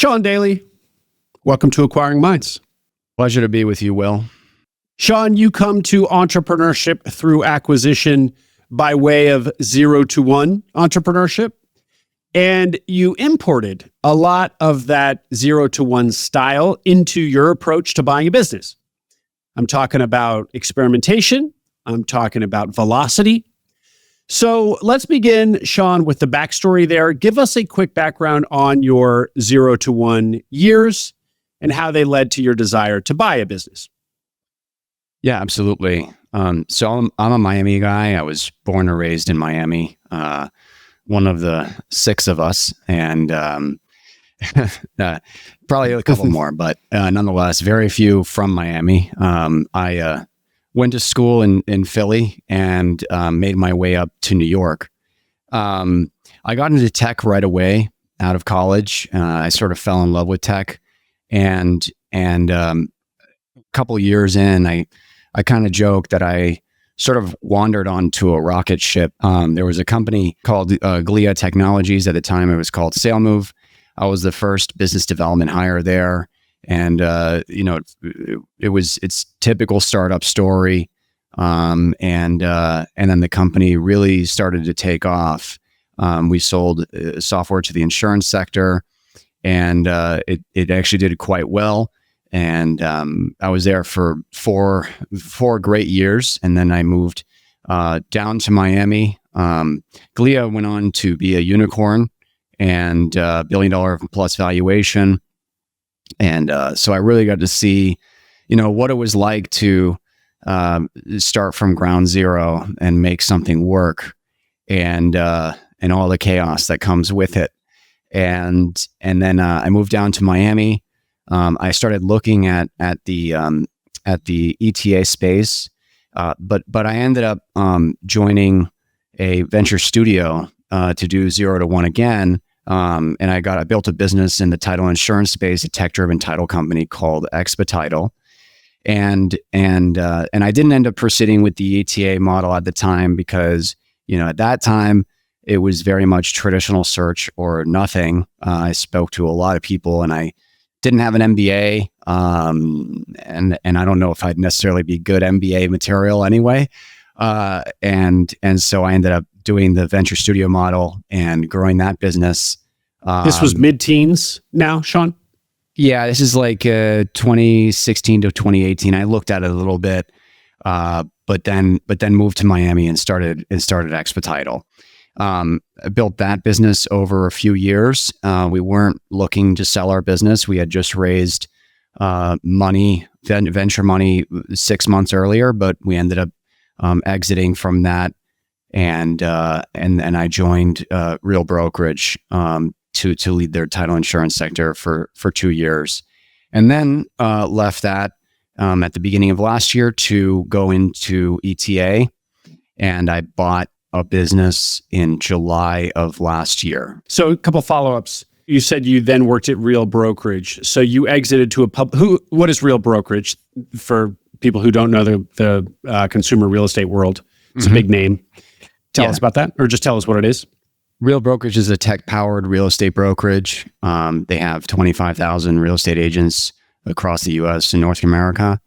Sean Daly, welcome to Acquiring Minds. Pleasure to be with you, Will. Sean, you come to entrepreneurship through acquisition by way of 0 to 1 entrepreneurship, and you imported a lot of that 0 to 1 style into your approach to buying a business. I'm talking about experimentation. I'm talking about velocity. So let's begin, Sean, with the backstory there. Give us a quick background on your 0 to 1 years and how they led to your desire to buy a business. Yeah, absolutely. So I'm a Miami guy. I was born and raised in Miami, one of the 6 of us, and probably a couple more, but nonetheless, very few from Miami. I went to school in Philly and made my way up to New York. I got into tech right away out of college. I sort of fell in love with tech, and a couple years in, I kind of joked that I sort of wandered onto a rocket ship. There was a company called Glia Technologies. At the time, it was called SailMove. I was the first business development hire there. And, it's typical startup story. And then the company really started to take off. We sold software to the insurance sector, and it actually did quite well. And I was there for four great years, and then I moved down to Miami. Glia went on to be a unicorn and $1 billion plus valuation. And so I really got to see, what it was like to start from ground zero and make something work, and all the chaos that comes with it. And then I moved down to Miami. I started looking at the ETA space, but I ended up joining a venture studio to do 0 to 1 again. And I built a business in the title insurance space, a tech-driven title company called Expetitle. And I didn't end up proceeding with the ETA model at the time because, at that time it was very much traditional search or nothing. I spoke to a lot of people, and I didn't have an MBA. And I don't know if I'd necessarily be good MBA material anyway. And so I ended up doing the venture studio model and growing that business. This was mid-teens now, Sean? Yeah, this is like 2016 to 2018. I looked at it a little bit, but then moved to Miami and started Expetitle. I built that business over a few years. We weren't looking to sell our business. We had just raised venture money 6 months earlier, but we ended up exiting from that. And I joined Real Brokerage to lead their title insurance sector for 2 years, and then left that at the beginning of last year to go into ETA, and I bought a business in July of last year. So a couple follow-ups. You said you then worked at Real Brokerage. So you exited to what is Real Brokerage for people who don't know the consumer real estate world? It's a big name. Tell us about that, or just tell us what it is. Real Brokerage is a tech-powered real estate brokerage. They have 25,000 real estate agents across the U.S. and North America.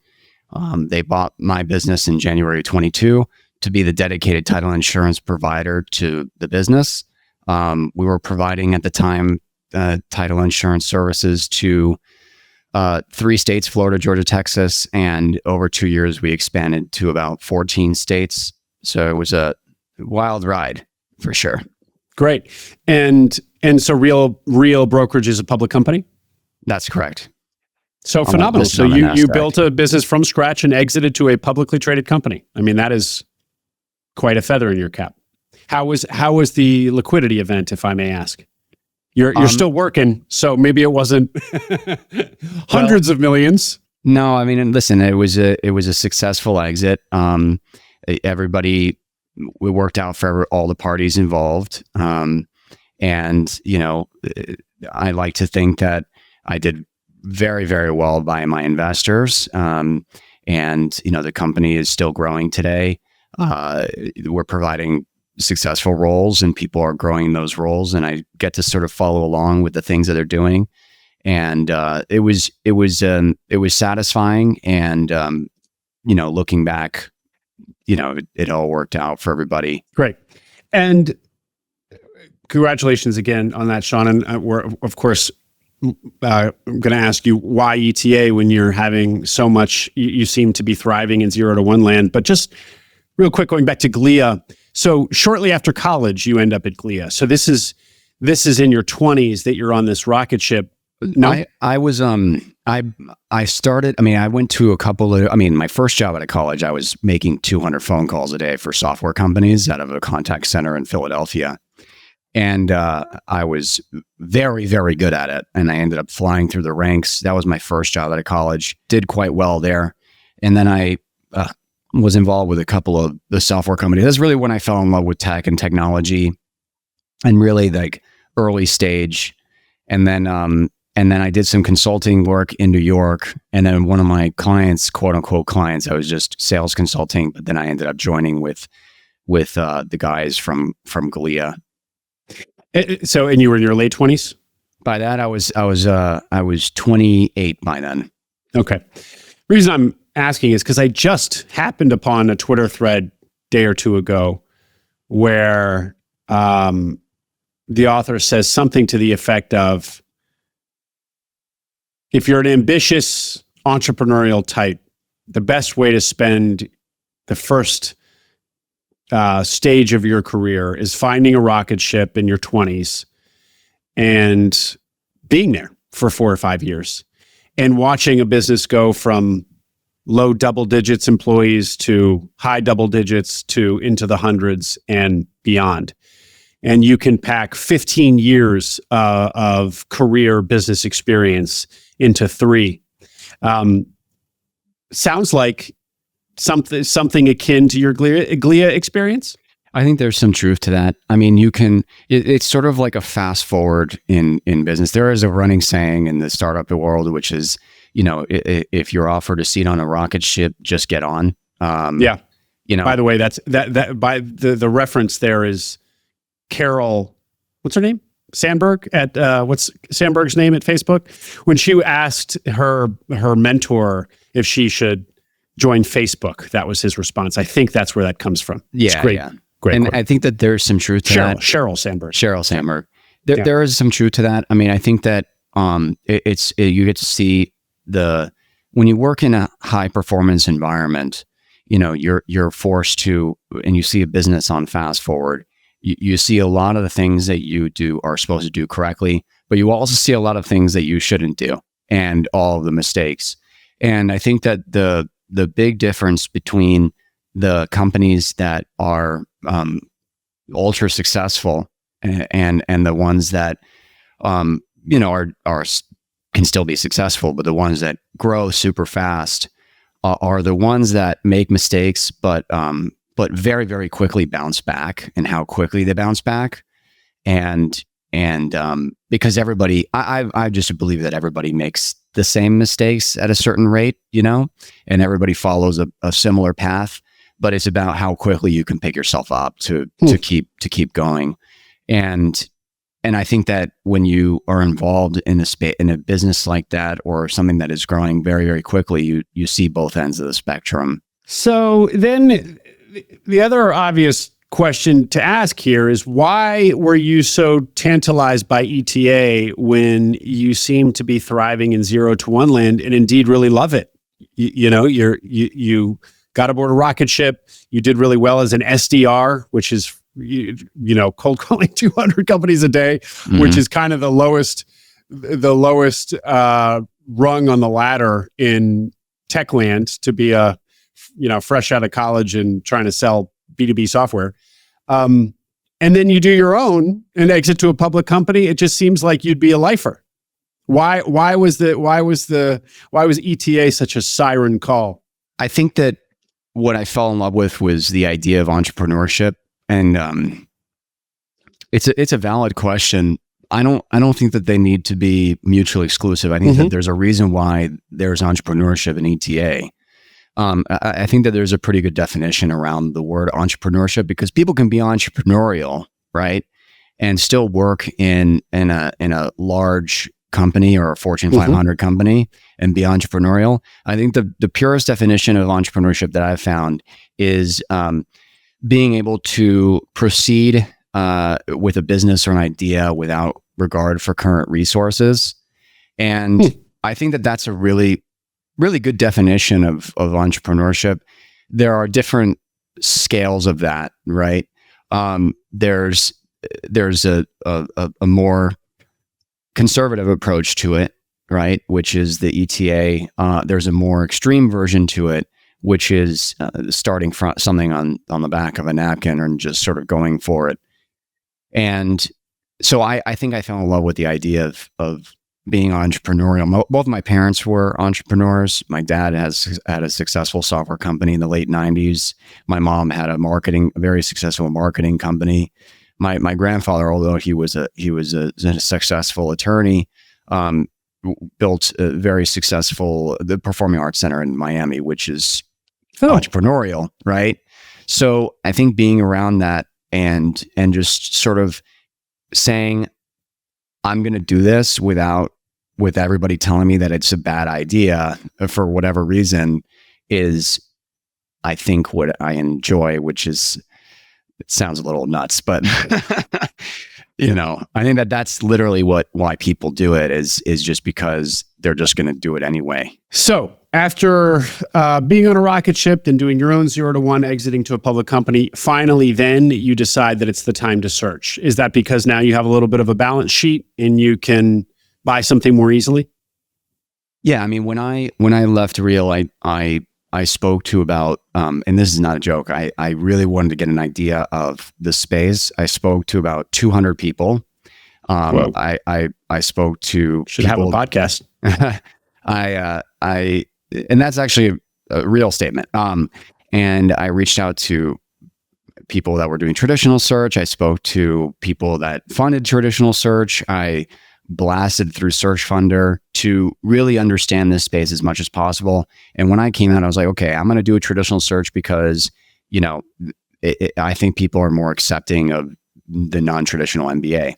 They bought my business in January 22 to be the dedicated title insurance provider to the business. We were providing at the time title insurance services to 3 states, Florida, Georgia, Texas, and over 2 years we expanded to about 14 states. So it was a wild ride for sure. Great. And so Real Brokerage is a public company? That's correct. So phenomenal. So you built a business from scratch and exited to a publicly traded company. I mean, that is quite a feather in your cap. How was the liquidity event, if I may ask? You're still working, so maybe it wasn't hundreds of millions. No, I mean, listen, it was a successful exit. We worked out for all the parties involved. And, I like to think that I did very, very well by my investors. And, the company is still growing today. We're providing successful roles and people are growing those roles. And I get to sort of follow along with the things that they're doing. And it was satisfying. And looking back, it all worked out for everybody. Great. And congratulations again on that, Sean. And we're, of course, I'm going to ask you why ETA when you're having so much, you seem to be thriving in 0 to 1 land. But just real quick, going back to Glia. So shortly after college, you end up at Glia. So this is in your 20s that you're on this rocket ship. No, I was, I started, I went to a couple of, my first job out of college, I was making 200 phone calls a day for software companies out of a contact center in Philadelphia. And I was very, very good at it. And I ended up flying through the ranks. That was my first job out of college. Did quite well there. And then I was involved with a couple of the software companies. That's really when I fell in love with tech and technology and really like early stage. And then I did some consulting work in New York. And then one of my clients, quote unquote clients, I was just sales consulting. But then I ended up joining with the guys from Glia. So, and you were in your late 20s? By that, I was 28 by then. Okay. Reason I'm asking is because I just happened upon a Twitter thread day or two ago where the author says something to the effect of, if you're an ambitious entrepreneurial type, the best way to spend the first stage of your career is finding a rocket ship in your 20s and being there for 4 or 5 years and watching a business go from low double digits employees to high double digits to into the hundreds and beyond. And you can pack 15 years of career business experience into 3. Sounds like something akin to your Glia experience? I think there's some truth to that. It's sort of like a fast forward in business. There is a running saying in the startup world, which is, if you're offered a seat on a rocket ship, just get on. Yeah. By the way, that's by the reference there is Carol, what's her name? Sandberg at what's Sandberg's name at Facebook? When she asked her mentor if she should join Facebook, that was his response. I think that's where that comes from. Yeah, it's great. Yeah. Great. And quote. I think that there's some truth to that. Sheryl Sandberg. There is some truth to that. I think that you get to see when you work in a high performance environment, you're forced to, and you see a business on fast forward, you see a lot of the things that you are supposed to do correctly, but you also see a lot of things that you shouldn't do and all of the mistakes. And I think that the big difference between the companies that are ultra successful and the ones that are can still be successful, but the ones that grow super fast are the ones that make mistakes, but very, very quickly bounce back, and how quickly they bounce back. And because everybody, I just believe that everybody makes the same mistakes at a certain rate, and everybody follows a similar path, but it's about how quickly you can pick yourself up to keep going. And I think that when you are involved in a business like that, or something that is growing very, very quickly, you see both ends of the spectrum. So then the other obvious question to ask here is, why were you so tantalized by ETA when you seem to be thriving in 0 to 1 land and indeed really love it? You got aboard a rocket ship. You did really well as an SDR, which is cold calling 200 companies a day, mm-hmm. which is kind of the lowest rung on the ladder in tech land, to be a fresh out of college and trying to sell B2B software. And then you do your own and exit to a public company. It just seems like you'd be a lifer. Why was ETA such a siren call? I think that what I fell in love with was the idea of entrepreneurship. And it's a valid question. I don't think that they need to be mutually exclusive. I think mm-hmm. that there's a reason why there's entrepreneurship in ETA. I think that there's a pretty good definition around the word entrepreneurship, because people can be entrepreneurial, right, and still work in a large company or a Fortune 500 company and be entrepreneurial. I think the purest definition of entrepreneurship that I've found is being able to proceed with a business or an idea without regard for current resources. And I think that that's a really, really good definition of entrepreneurship. There are different scales of that, right? There's a more conservative approach to it, right? Which is the ETA. There's a more extreme version to it, which is starting from something on the back of a napkin and just sort of going for it. And so I think I fell in love with the idea of being entrepreneurial. Both my parents were entrepreneurs. My dad had a successful software company in the late 90s. My mom had a very successful marketing company. My grandfather, although he was a successful attorney, built a very successful the Performing Arts Center in Miami, which is entrepreneurial, right? So I think being around that and just sort of saying, I'm going to do this with everybody telling me that it's a bad idea for whatever reason is, I think, what I enjoy, which is, it sounds a little nuts, but I think that's literally why people do it is just because they're just going to do it anyway. So after being on a rocket ship and doing your own 0 to 1, exiting to a public company, finally then you decide that it's the time to search. Is that because now you have a little bit of a balance sheet and you can buy something more easily? Yeah, I mean, when I left Real, I spoke to about, and this is not a joke, I really wanted to get an idea of the space. I spoke to about 200 people. I spoke to Should people, have a podcast. And that's actually a real statement. And I reached out to people that were doing traditional search. I spoke to people that funded traditional search. I blasted through Search Funder to really understand this space as much as possible. And when I came out, I was like, okay, I'm going to do a traditional search because, I think people are more accepting of the non-traditional MBA.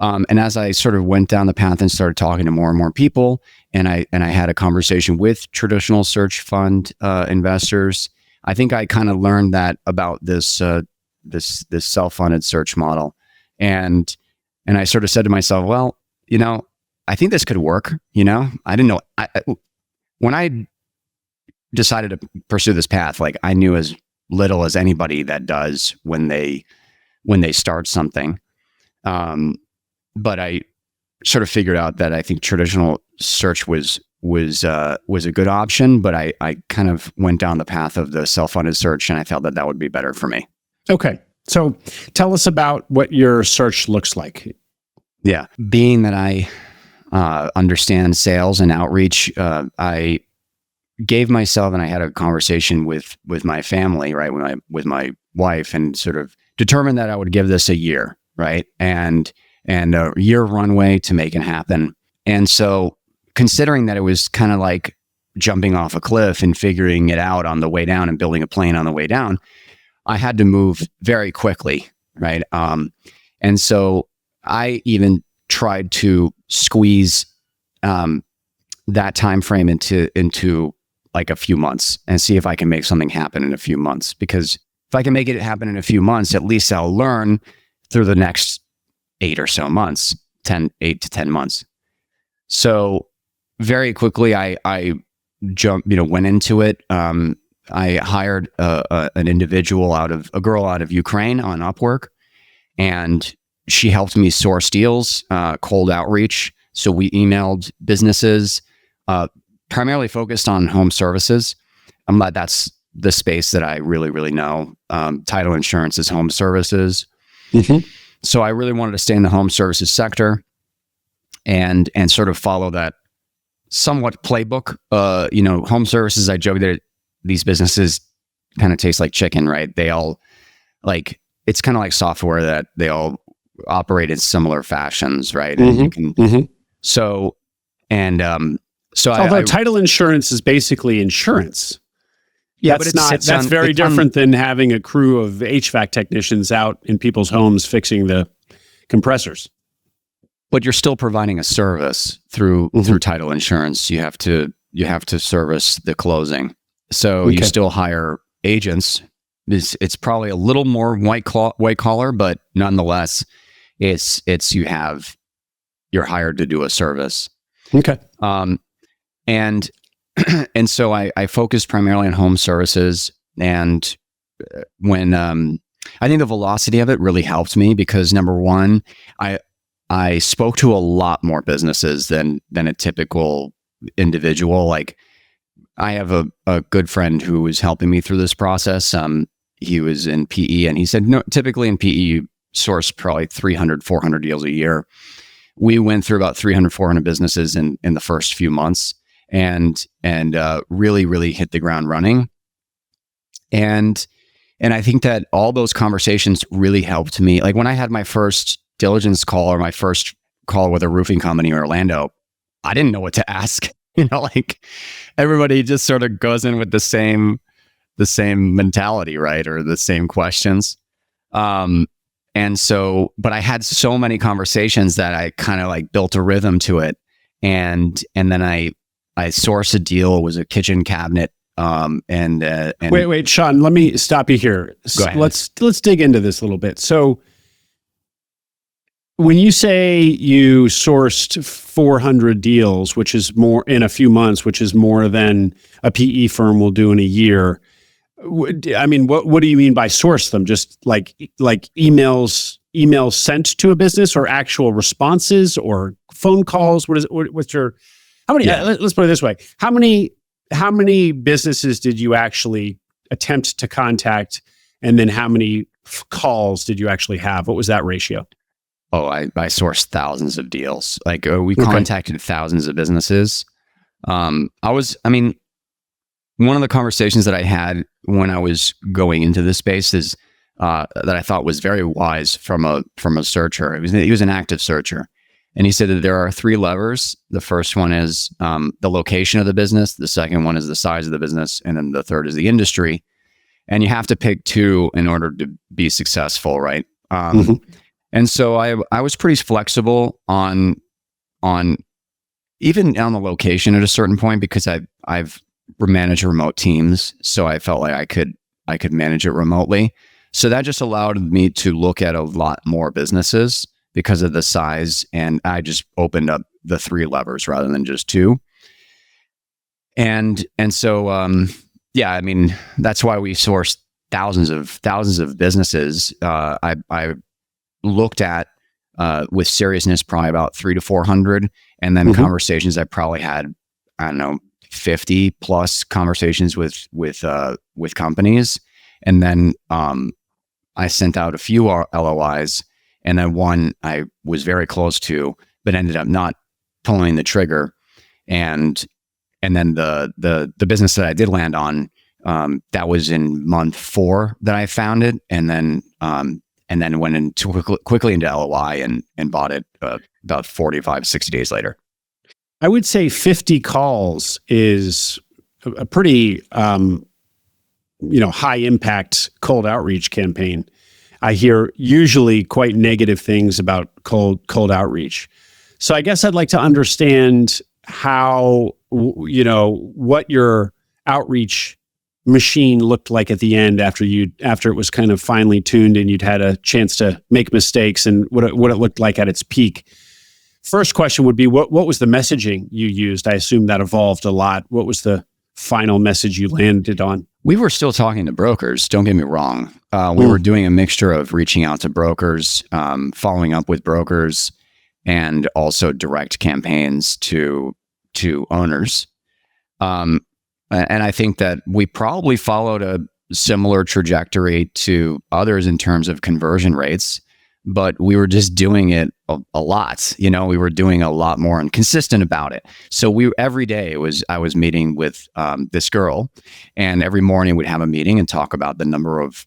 And as I sort of went down the path and started talking to more and more people, and I had a conversation with traditional search fund investors, I think I kind of learned that about this self-funded search model. And I sort of said to myself, well, I think this could work. I didn't know. When I decided to pursue this path, like I knew as little as anybody that does when they start something. But I sort of figured out that I think traditional search was a good option, but I kind of went down the path of the self-funded search, and I felt that would be better for me. Okay. So tell us about what your search looks like. Yeah. Being that I understand sales and outreach, I gave myself, and I had a conversation with my family, right, with my wife, and sort of determined that I would give this a year, right, and a year runway to make it happen. And so, considering that it was kind of like jumping off a cliff and figuring it out on the way down and building a plane on the way down, I had to move very quickly, right? And so I even tried to squeeze that time frame into like a few months and see if I can make something happen in a few months. Because if I can make it happen in a few months, at least I'll learn through the next 8 or so months, 8 to 10 months. So very quickly, I went into it. I hired an individual a girl out of Ukraine on Upwork, and she helped me source deals, cold outreach. So we emailed businesses, primarily focused on home services. That's the space that I really, really know. Title insurance is home services. Mm-hmm. So I really wanted to stay in the home services sector and sort of follow that somewhat playbook. Home services, I joke that these businesses kind of taste like chicken, right? They all it's kind of like software that they all operate in similar fashions, right? And you can, although title insurance is basically insurance. Yeah, that's very different than having a crew of HVAC technicians out in people's homes fixing the compressors. but you're still providing a service through title insurance. You have to service the closing. So you still hire agents. It's probably a little more white collar, but nonetheless, you're hired to do a service. Okay. And and so I focused primarily on home services. And when I think the velocity of it really helped me because number one, I spoke to a lot more businesses than a typical individual. Like I have a good friend who was helping me through this process. He was in PE and he said, no, typically in PE, you source probably 300, 400 deals a year. We went through about 300, 400 businesses in the first few months and really, really hit the ground running. And I think that all those conversations really helped me. Like when I had my first diligence call or my first call with a roofing company in Orlando, I didn't know what to ask. Like everybody just sort of goes in with the same mentality, right? Or the same questions. And so, but I had so many conversations that I kind of like built a rhythm to it. And then I sourced a deal. It was a kitchen cabinet. And wait, Sean, let me stop you here. Go ahead. Let's dig into this a little bit. So when you say you sourced 400 deals, which is more in a few months, which is more than a PE firm will do in a year, I mean, what do you mean by source them? Just like emails sent to a business, or actual responses, or phone calls? What's your? How many? Yeah. Let's put it this way: how many businesses did you actually attempt to contact, and then how many calls did you actually have? What was that ratio? Oh, I sourced thousands of deals. Like we contacted thousands of businesses. One of the conversations that I had when I was going into this space is that I thought was very wise from a searcher. He was an active searcher, and he said that there are 3 levers. The first one is the location of the business. The second one is the size of the business, and then the third is the industry. And you have to pick 2 in order to be successful, right? And so I was pretty flexible on even on the location at a certain point because I've managed remote teams, so I felt like I could manage it remotely. So that just allowed me to look at a lot more businesses because of the size, and I just opened up the 3 levers rather than just 2. And so yeah, I mean that's why we sourced thousands of businesses. I looked at with seriousness probably about 300 to 400, and then conversations I probably had, I don't know, 50 plus conversations with companies, and then I sent out a few LOIs, and then one I was very close to, but ended up not pulling the trigger, and then the business that I did land on, that was in month 4 that I found it, and then went into quickly into LOI and bought it about 45, 60 days later. I would say 50 calls is a pretty, high impact cold outreach campaign. I hear usually quite negative things about cold outreach. So I guess I'd like to understand how, what your outreach machine looked like at the end after it was kind of finely tuned and you'd had a chance to make mistakes, and what it looked like at its peak. First question would be, what was the messaging you used? I assume that evolved a lot. What was the final message you landed on? We were still talking to brokers. Don't get me wrong. We were doing a mixture of reaching out to brokers, following up with brokers, and also direct campaigns to owners. And I think that we probably followed a similar trajectory to others in terms of conversion rates, but we were just doing it a lot. We were doing a lot more and consistent about it. So every day I was meeting with this girl, and every morning we'd have a meeting and talk about the number of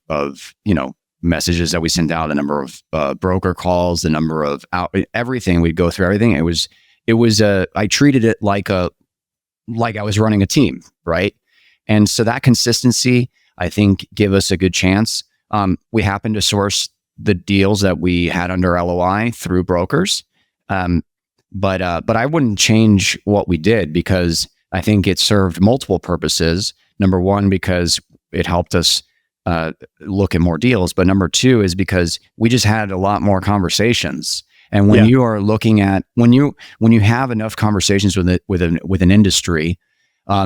messages that we sent out, the number of broker calls, the number of everything. We'd go through everything. It was I treated it like I was running a team, right? And so that consistency, I think, gave us a good chance. We happened to source the deals that we had under LOI through brokers. But I wouldn't change what we did because I think it served multiple purposes. Number one, because it helped us look at more deals. But number two is because we just had a lot more conversations. And when you are looking at when you have enough conversations with an industry,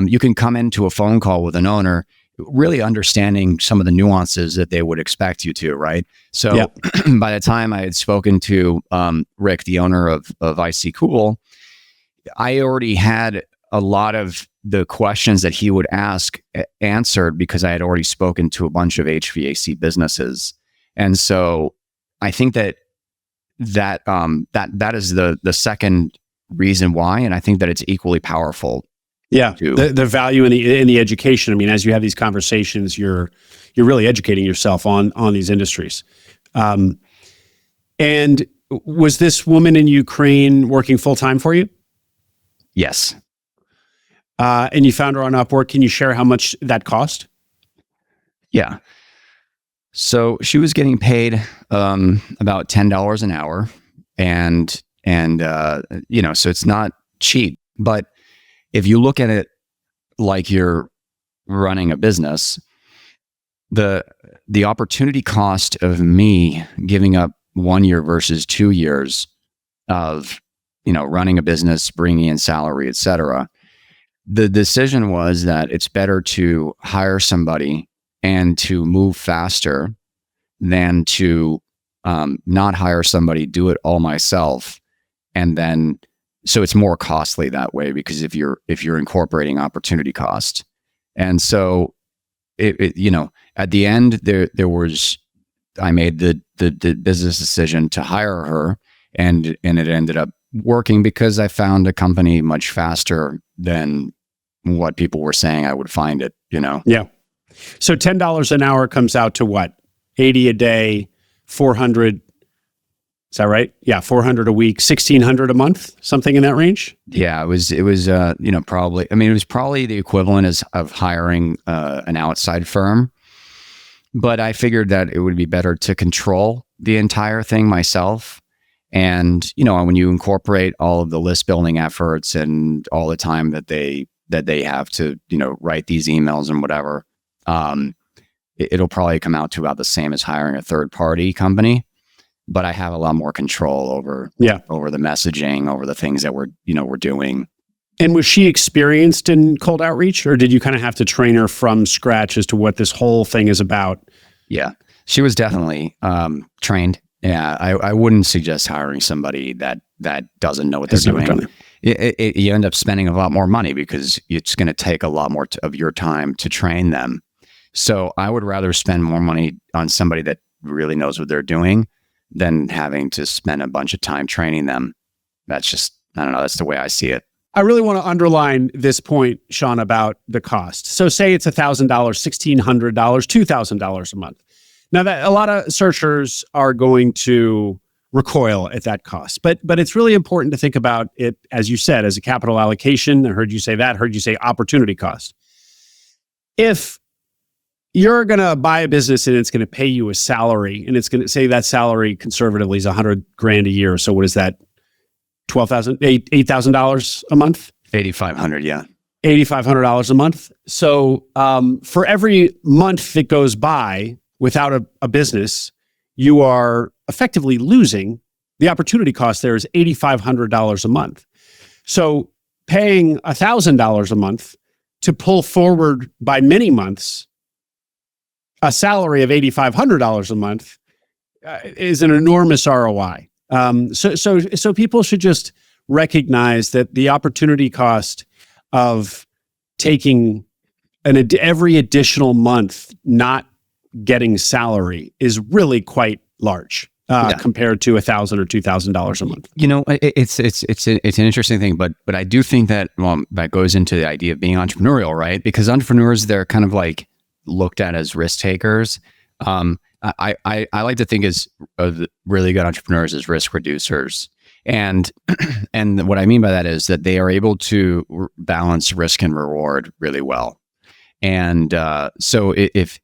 you can come into a phone call with an owner really understanding some of the nuances that they would expect you to, right? So by the time I had spoken to Rick, the owner of IC Cool, I already had a lot of the questions that he would ask answered because I had already spoken to a bunch of HVAC businesses. And so I think that is the second reason why, and I think that it's equally powerful. Yeah, the value in the education. I mean, as you have these conversations, you're really educating yourself on these industries. And was this woman in Ukraine working full time for you? Yes. And you found her on Upwork. Can you share how much that cost? Yeah. So she was getting paid about $10 an hour, and so it's not cheap, but if you look at it like you're running a business, the opportunity cost of me giving up 1 year versus 2 years of, running a business, bringing in salary, et cetera, the decision was that it's better to hire somebody and to move faster than to not hire somebody, do it all myself, and then so it's more costly that way because if you're incorporating opportunity cost. And so at the end there was, I made the business decision to hire her, and it ended up working because I found a company much faster than what people were saying I would find it, Yeah. So $10 an hour comes out to what? 80 a day, 400. Is that right? Yeah, 400 a week, 1,600 a month, something in that range. Yeah, it was probably. I mean, it was probably the equivalent of hiring an outside firm. But I figured that it would be better to control the entire thing myself. And when you incorporate all of the list building efforts and all the time that they have to write these emails and whatever, it'll probably come out to about the same as hiring a third party company. But I have a lot more control over the messaging, over the things that we're doing. And was she experienced in cold outreach, or did you kind of have to train her from scratch as to what this whole thing is about? Yeah, she was definitely trained. Yeah, I wouldn't suggest hiring somebody that doesn't know what they're doing. You end up spending a lot more money because it's going to take a lot more of your time to train them. So I would rather spend more money on somebody that really knows what they're doing than having to spend a bunch of time training them. That's just, I don't know, that's the way I see it. I really want to underline this point, Sean, about the cost. So say it's $1,000, $1,600, $2,000 a month. Now that a lot of searchers are going to recoil at that cost, but it's really important to think about it, as you said, as a capital allocation. I heard you say that, heard you say opportunity cost. If you're going to buy a business and it's going to pay you a salary, and it's going to say that salary conservatively is $100,000 a year. So what is that? $8,000 a month? $8,500. Yeah. $8,500 a month. So, for every month that goes by without a business, you are effectively losing. The opportunity cost there is $8,500 a month. So paying $1,000 a month to pull forward by many months a salary of $8,500 a month is an enormous ROI. So people should just recognize that the opportunity cost of taking every additional month not getting salary is really quite large compared to $1,000 or $2,000 a month. It's an interesting thing, but I do think that that goes into the idea of being entrepreneurial, right? Because entrepreneurs, they're kind of like looked at as risk takers. I like to think of really good entrepreneurs as risk reducers. And what I mean by that is that they are able to balance risk and reward really well. And so if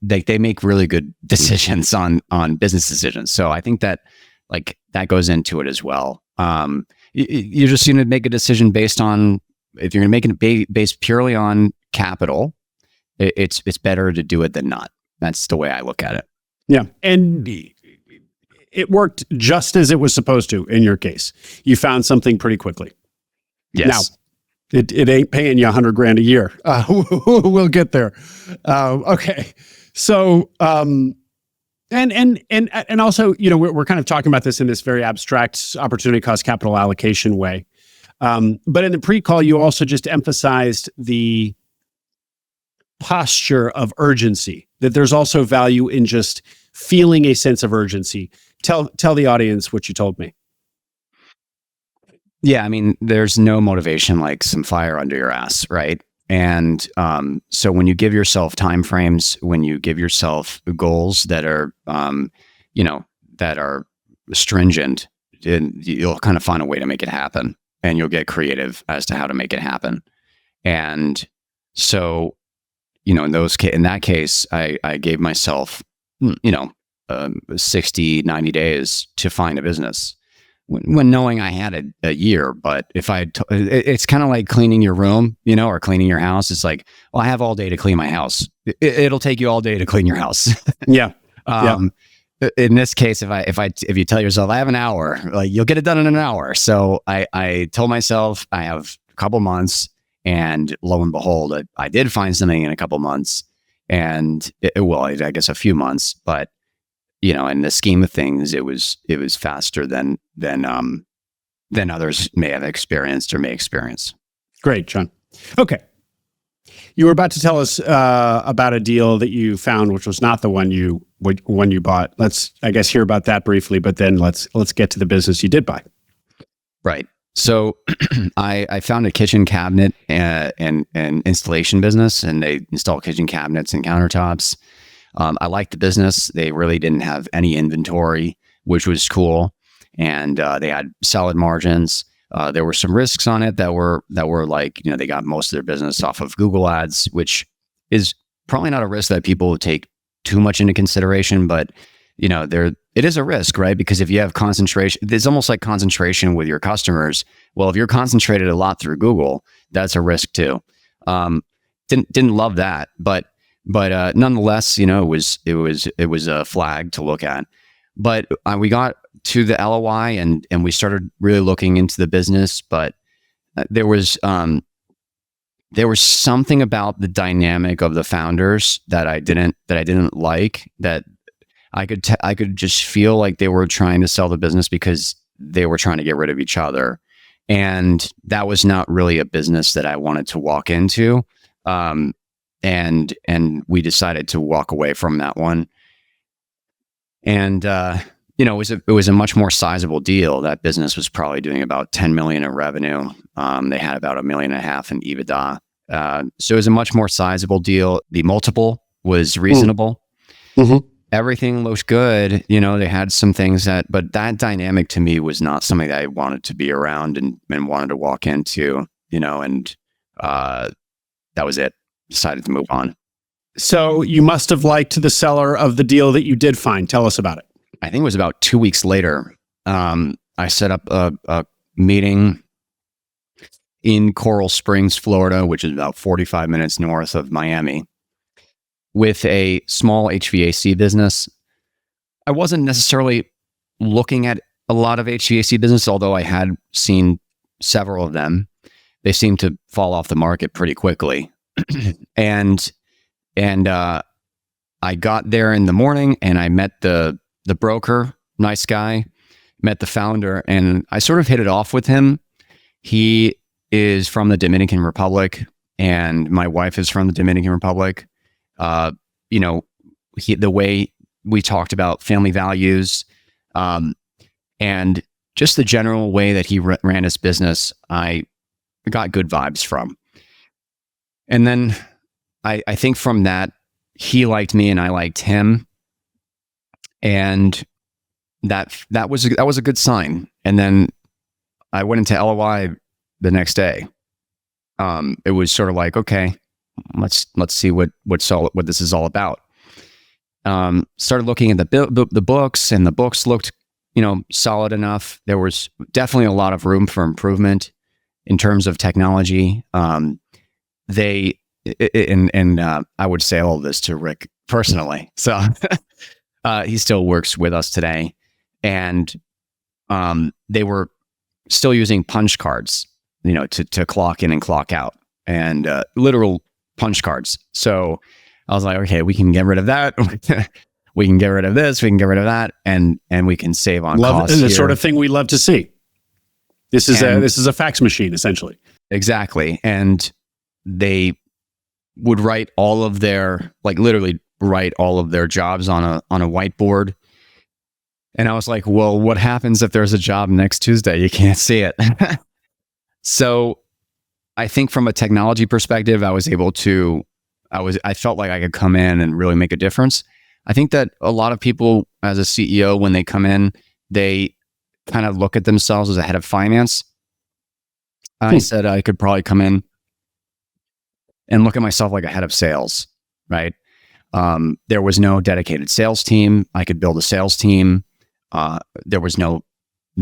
they make really good decisions on business decisions. So I think that like that goes into it as well. You're just going to make a decision based on, if you're going to make it based purely on capital, it's better to do it than not. That's the way I look at it. Yeah. And it worked just as it was supposed to in your case. You found something pretty quickly. Yes. Now, it ain't paying you $100,000 a year. We'll get there. Okay. So, and also, we're kind of talking about this in this very abstract opportunity cost capital allocation way. But in the pre-call, you also just emphasized the posture of urgency, that there's also value in just feeling a sense of urgency. Tell the audience what you told me. Yeah, I mean, there's no motivation like some fire under your ass, right? And so when you give yourself timeframes, when you give yourself goals that are, that are stringent, you'll kind of find a way to make it happen, and you'll get creative as to how to make it happen. And so, in that case, I gave myself, 60, 90 days to find a business, when knowing I had a year. But if it's kind of like cleaning your room, or cleaning your house. It's like, well, I have all day to clean my house. It'll take you all day to clean your house. Yeah. In this case, if you tell yourself I have an hour, like, you'll get it done in an hour. So I told myself I have a couple months, and lo and behold, I did find something in a couple months, and I guess a few months, but in the scheme of things, it was faster than others may have experienced or may experience. Great, John. Okay. You were about to tell us about a deal that you found, which was not the one you bought. Let's, I guess, hear about that briefly, but then let's get to the business you did buy. Right. So I found a kitchen cabinet and installation business, and they install kitchen cabinets and countertops. I liked the business. They really didn't have any inventory, which was cool, and they had solid margins. There were some risks on it that were like, they got most of their business off of Google Ads, which is probably not a risk that people take too much into consideration, but it is a risk, right? Because if you have concentration, it's almost like concentration with your customers. Well, if you're concentrated a lot through Google, that's a risk too. Didn't love that, but nonetheless, it was a flag to look at. But we got to the LOI and we started really looking into the business. But there was something about the dynamic of the founders that I didn't like. That I could just feel like they were trying to sell the business because they were trying to get rid of each other, and that was not really a business that I wanted to walk into. And we decided to walk away from that one. And it was a much more sizable deal. That business was probably doing about 10 million in revenue. They had about $1.5 million in EBITDA. So it was a much more sizable deal. The multiple was reasonable. Mm-hmm. Everything looked good. They had some things but that dynamic to me was not something that I wanted to be around and wanted to walk into, and that was it. Decided to move on. So you must have liked the seller of the deal that you did find. Tell us about it. I think it was about 2 weeks later. I set up a meeting in Coral Springs, Florida, which is about 45 minutes north of Miami, with a small HVAC business. I wasn't necessarily looking at a lot of HVAC business, although I had seen several of them. They seemed to fall off the market pretty quickly. And I got there in the morning, and I met the broker, nice guy, met the founder, and I sort of hit it off with him. He is from the Dominican Republic, and my wife is from the Dominican Republic. The way we talked about family values, and just the general way that he ran his business, I got good vibes from. And then I think from that, he liked me and I liked him, and that was a good sign. And then I went into LOI the next day. It was sort of like, okay, let's see what this is all about. Started looking at the books, and the books looked solid enough. There was definitely a lot of room for improvement in terms of technology. I would say all of this to Rick personally. So he still works with us today, and they were still using punch cards, to clock in and clock out, and literal punch cards. So I was like, okay, we can get rid of that. We can get rid of this. We can get rid of that, and we can save on costs. The sort of thing we love to see. This is a fax machine, essentially. Exactly, and they would literally write all of their jobs on a whiteboard. And I was like, well, what happens if there's a job next Tuesday? You can't see it. So I think from a technology perspective, I felt like I could come in and really make a difference. I think that a lot of people as a CEO, when they come in, they kind of look at themselves as a head of finance. I said I could probably come in and look at myself like a head of sales, right? There was no dedicated sales team. I could build a sales team. There was no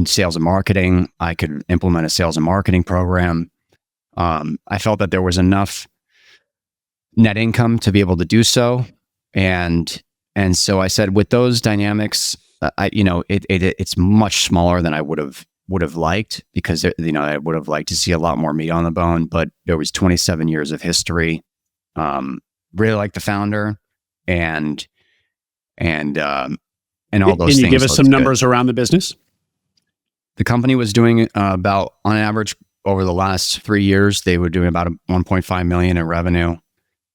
sales and marketing. I could implement a sales and marketing program. I felt that there was enough net income to be able to do so. And so I said, with those dynamics, it's much smaller than I would have liked, because I would have liked to see a lot more meat on the bone. But there was 27 years of history. Really like the founder, and all those things. Can you give us some numbers around the business? The company was doing about, on average, over the last 3 years, they were doing about 1.5 million in revenue,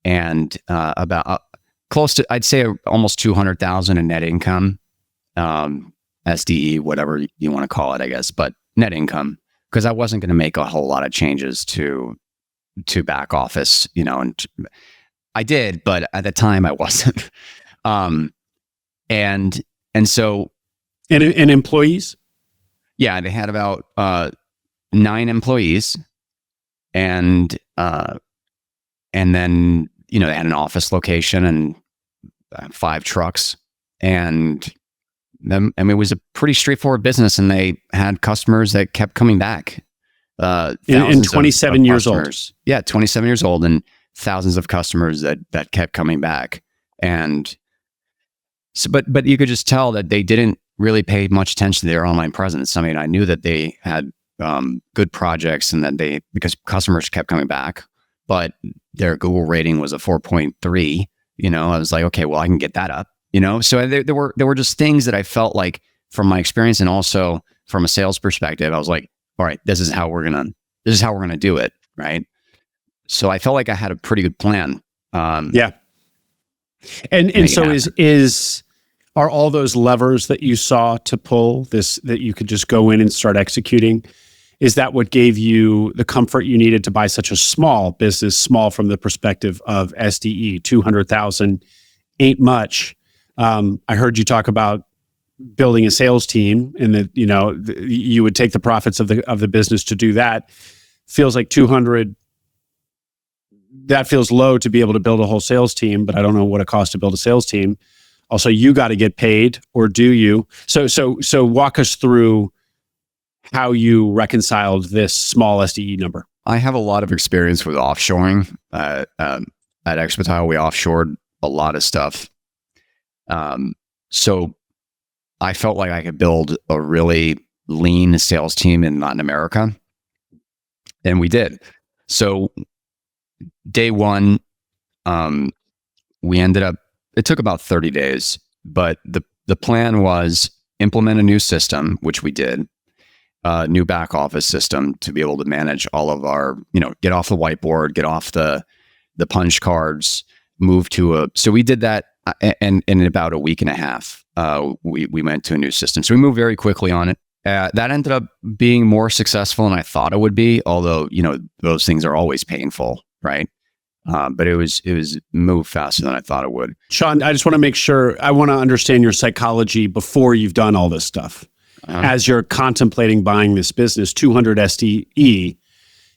and about close to, I'd say, almost 200,000 in net income, SDE, whatever you want to call it, I guess, but net income, because I wasn't going to make a whole lot of changes to back office, and I did, but at the time I wasn't. And so, and employees, yeah, they had about 9 employees, and then they had an office location and 5 trucks, and then, it was a pretty straightforward business, and they had customers that kept coming back. In 27 years old. Yeah, 27 years old, and thousands of customers that kept coming back. And so, but you could just tell that they didn't really pay much attention to their online presence. I mean, I knew that they had good projects, and that because customers kept coming back, but their Google rating was a 4.3. I was like, okay, well, I can get that up. So there were just things that I felt like, from my experience and also from a sales perspective, I was like, all right, this is how we're gonna do it, right? So I felt like I had a pretty good plan. Yeah. And so are all those levers that you saw to pull this, that you could just go in and start executing, is that what gave you the comfort you needed to buy such a small business, small from the perspective of SDE? 200,000 ain't much. I heard you talk about building a sales team, and that you would take the profits of the business to do that. Feels like 200. That feels low to be able to build a whole sales team, but I don't know what it costs to build a sales team. Also, you got to get paid, or do you? So walk us through how you reconciled this small SDE number. I have a lot of experience with offshoring. At Expetile, we offshored a lot of stuff. So I felt like I could build a really lean sales team in Latin America, and we did. So day one, we ended up, it took about 30 days, but the plan was implement a new system, which we did, new back office system to be able to manage all of our, get off the whiteboard, get off the punch cards, move to so we did that, and in about a week and a half, we went to a new system. So we moved very quickly on it. That ended up being more successful than I thought it would be, although, those things are always painful, right? But it was moved faster than I thought it would. Sean, I just want to make sure, I want to understand your psychology before you've done all this stuff. As you're contemplating buying this business, 200 SDE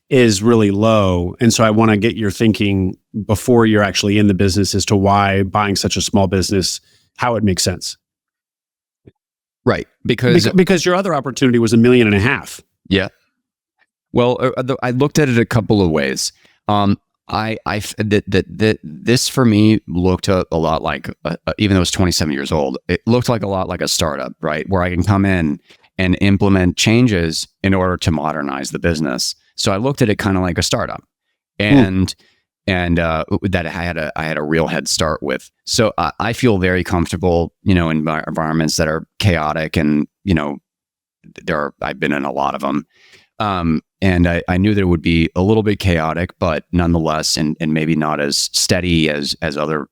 is really low. And so I want to get your thinking before you're actually in the business as to why buying such a small business, how it makes sense. Right. Because your other opportunity was $1.5 million. Yeah. Well, I looked at it a couple of ways. This for me looked a lot like, even though it's 27 years old, it looked like a lot like a startup, right? Where I can come in and implement changes in order to modernize the business. So I looked at it kind of like a startup, and that I had a real head start with. So I feel very comfortable, in environments that are chaotic, and I've been in a lot of them. And I knew that it would be a little bit chaotic, but nonetheless, and maybe not as steady as other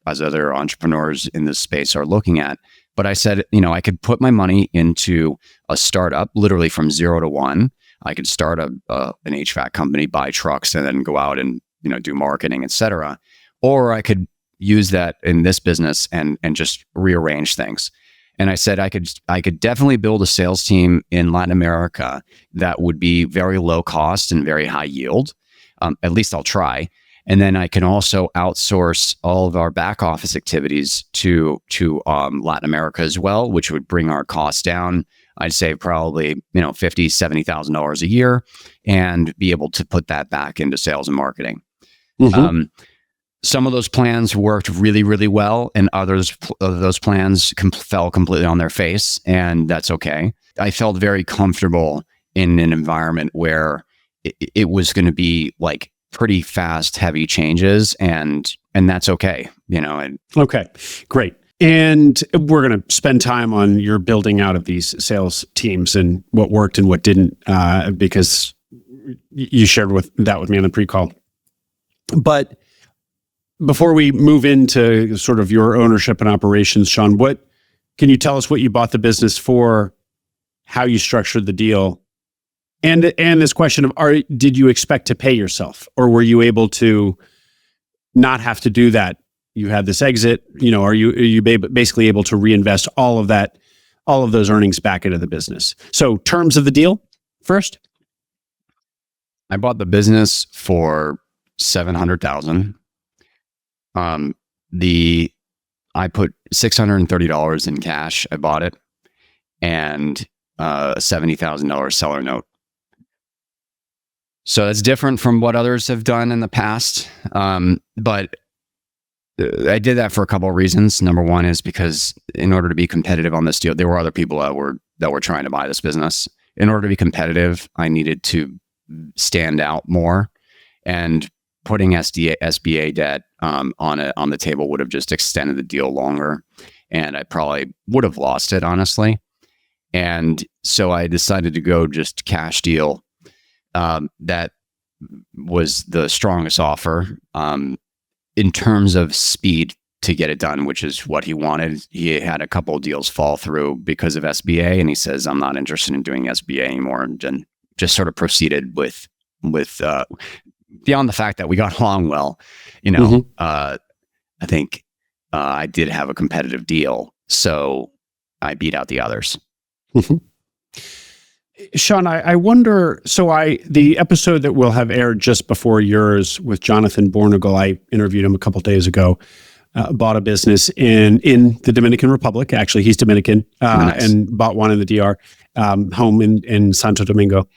entrepreneurs in this space are looking at. But I said, I could put my money into a startup, literally from 0 to 1. I could start an HVAC company, buy trucks, and then go out and do marketing, etc. Or I could use that in this business and just rearrange things. And I said I could definitely build a sales team in Latin America that would be very low cost and very high yield. At least I'll try. And then I can also outsource all of our back office activities to Latin America as well, which would bring our costs down. I'd say probably $50,000, $70,000 a year, and be able to put that back into sales and marketing. Mm-hmm. Some of those plans worked really, really well, and others of those plans fell completely on their face, and that's okay. I felt very comfortable in an environment where it was going to be like pretty fast, heavy changes, and that's okay, Okay, great. And we're going to spend time on your building out of these sales teams and what worked and what didn't, because you shared that with me on the pre-call. But before we move into sort of your ownership and operations, Sean, can you tell us what you bought the business for, how you structured the deal, and this question of did you expect to pay yourself, or were you able to not have to do that? You had this exit, are you basically able to reinvest all of those earnings back into the business? So terms of the deal first. I bought the business for $700,000. I put $630 in cash. I bought it, and a $70,000 seller note. So that's different from what others have done in the past. But I did that for a couple of reasons. Number one is because in order to be competitive on this deal, there were other people that were trying to buy this business. In order to be competitive, I needed to stand out more, and putting SBA debt on the table would have just extended the deal longer, and I probably would have lost it, honestly. And so I decided to go just cash deal. That was the strongest offer in terms of speed to get it done, which is what he wanted. He had a couple of deals fall through because of SBA, and he says, I'm not interested in doing SBA anymore, and just sort of proceeded with beyond the fact that we got along well, mm-hmm. I think I did have a competitive deal, so I beat out the others. Mm-hmm. Sean, I wonder, the episode that will have aired just before yours with Jonathan Bornagle, I interviewed him a couple of days ago, bought a business in the Dominican Republic. Actually, he's Dominican, nice. And bought one in the DR, home in Santo Domingo.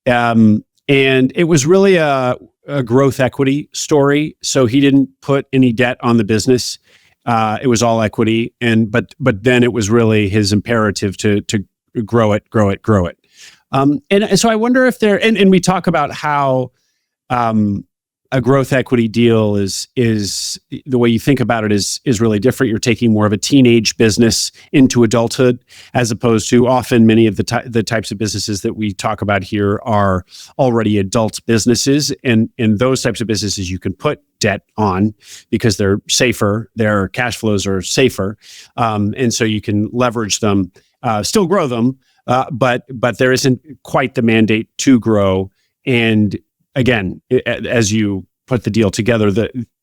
And it was really a growth equity story. So he didn't put any debt on the business. It was all equity. But then it was really his imperative to grow it. And so I wonder if and we talk about how a growth equity deal is the way you think about it is really different. You're taking more of a teenage business into adulthood, as opposed to often many of the types of businesses that we talk about here are already adult businesses. And in those types of businesses, you can put debt on because they're safer, their cash flows are safer. And so you can leverage them, still grow them, but there isn't quite the mandate to grow. And again, as you put the deal together,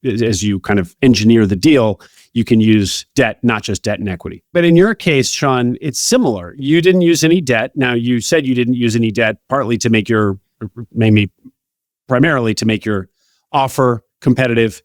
as you kind of engineer the deal, you can use debt, not just debt and equity. But in your case, Sean, it's similar. You didn't use any debt. Now, you said you didn't use any debt, partly to make maybe primarily to make your offer competitive.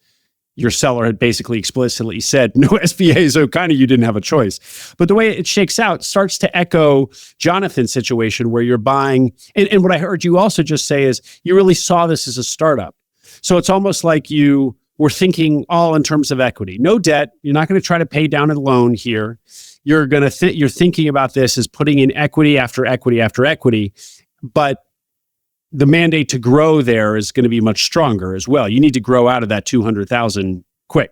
your seller had basically explicitly said no SBA, so kind of you didn't have a choice. But the way it shakes out starts to echo Jonathan's situation where you're buying, and what I heard you also just say is you really saw this as a startup. So it's almost like you were thinking all in terms of equity. No debt. You're not going to try to pay down a loan here. You're thinking about this as putting in equity after equity after equity, but the mandate to grow there is going to be much stronger as well. You need to grow out of that 200,000 quick.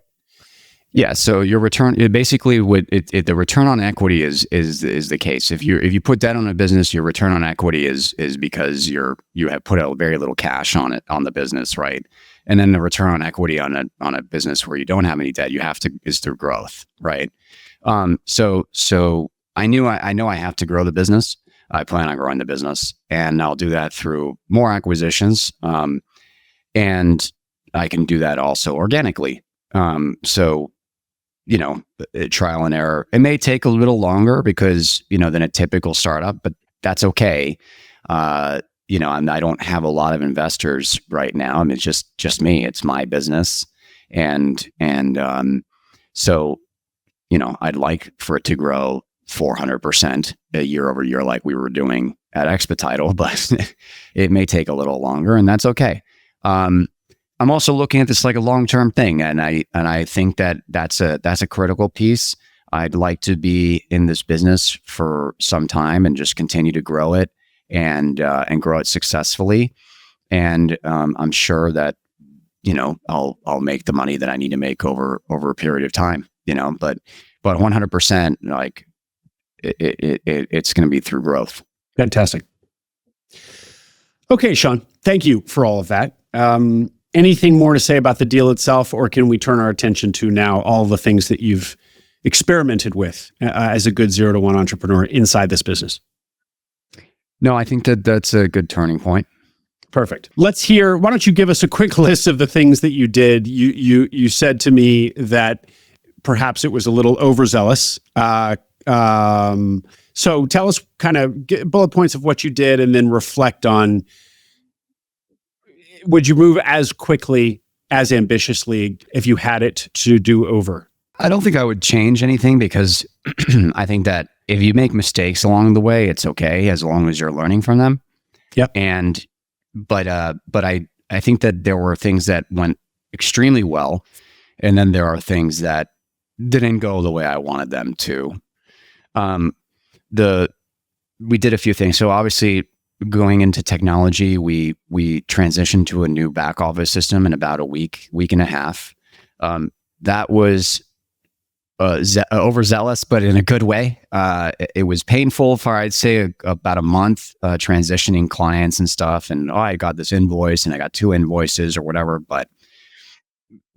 Yeah. So your return, the return on equity is the case. If you put debt on a business, your return on equity is because you have put out very little cash on the business, right? And then the return on equity on a business where you don't have any debt, is through growth, right? So I know I have to grow the business. I plan on growing the business, and I'll do that through more acquisitions. And I can do that also organically. So, trial and error. It may take a little longer because, than a typical startup, but that's okay. I don't have a lot of investors right now. I mean, it's just me. It's my business. So, I'd like for it to grow 400% year over year, like we were doing at Expetitle, but it may take a little longer, and that's okay. I'm also looking at this like a long-term thing, and I think that's a critical piece. I'd like to be in this business for some time and just continue to grow it and grow it successfully. And I'm sure that I'll make the money that I need to make over a period of time. But 100%, like it's going to be through growth. Fantastic. Okay, Sean, thank you for all of that. Anything more to say about the deal itself, or can we turn our attention to now all the things that you've experimented with as a good 0 to 1 entrepreneur inside this business? No, I think that's a good turning point. Perfect. Let's hear. Why don't you give us a quick list of the things that you did? You said to me that perhaps it was a little overzealous. So tell us kind of bullet points of what you did, and then reflect on, would you move as quickly, as ambitiously if you had it to do over? I don't think I would change anything, because I think that if you make mistakes along the way, it's okay as long as you're learning from them. Yep. But I think that there were things that went extremely well, and then there are things that didn't go the way I wanted them to. We did a few things. So obviously, going into technology, we transitioned to a new back office system in about a week and a half. That was overzealous, but in a good way. It was painful for, I'd say, about a month, transitioning clients and stuff. And I got this invoice, and I got 2 invoices or whatever. But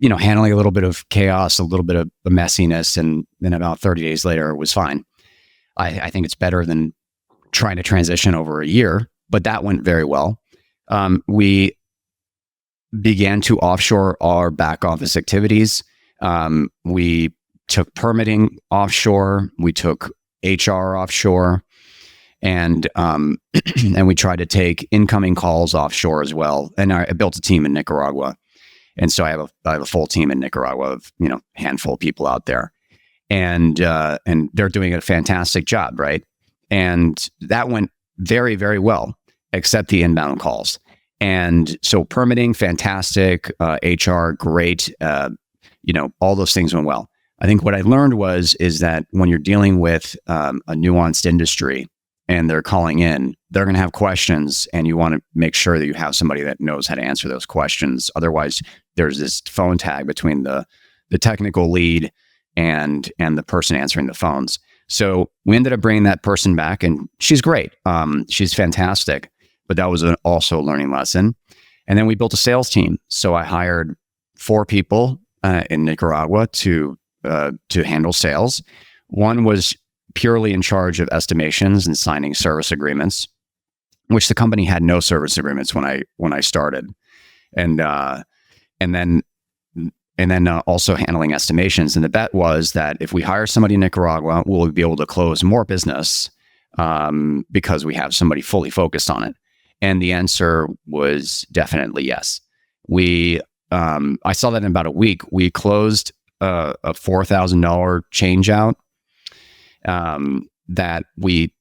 handling a little bit of chaos, a little bit of messiness, and then about 30 days later, it was fine. I think it's better than trying to transition over a year, but that went very well. We began to offshore our back office activities. We took permitting offshore. We took HR offshore, and we tried to take incoming calls offshore as well. And I built a team in Nicaragua, and so I have a full team in Nicaragua of handful of people out there, and they're doing a fantastic job, right? And that went very, very well, except the inbound calls. And so permitting, fantastic. HR, great. All those things went well. I think what I learned is that when you're dealing with a nuanced industry and they're calling in, they're going to have questions, and you want to make sure that you have somebody that knows how to answer those questions. Otherwise, there's this phone tag between the technical lead and the person answering the phones. So we ended up bringing that person back, and she's great. She's fantastic, but that was also a learning lesson. And then we built a sales team. So I hired 4 people in Nicaragua to handle sales. One was purely in charge of estimations and signing service agreements, which the company had no service agreements when I started, and then also handling estimations. And the bet was that if we hire somebody in Nicaragua, we'll be able to close more business because we have somebody fully focused on it. And the answer was definitely yes. We I saw that in about a week. We closed a $4,000 change out that we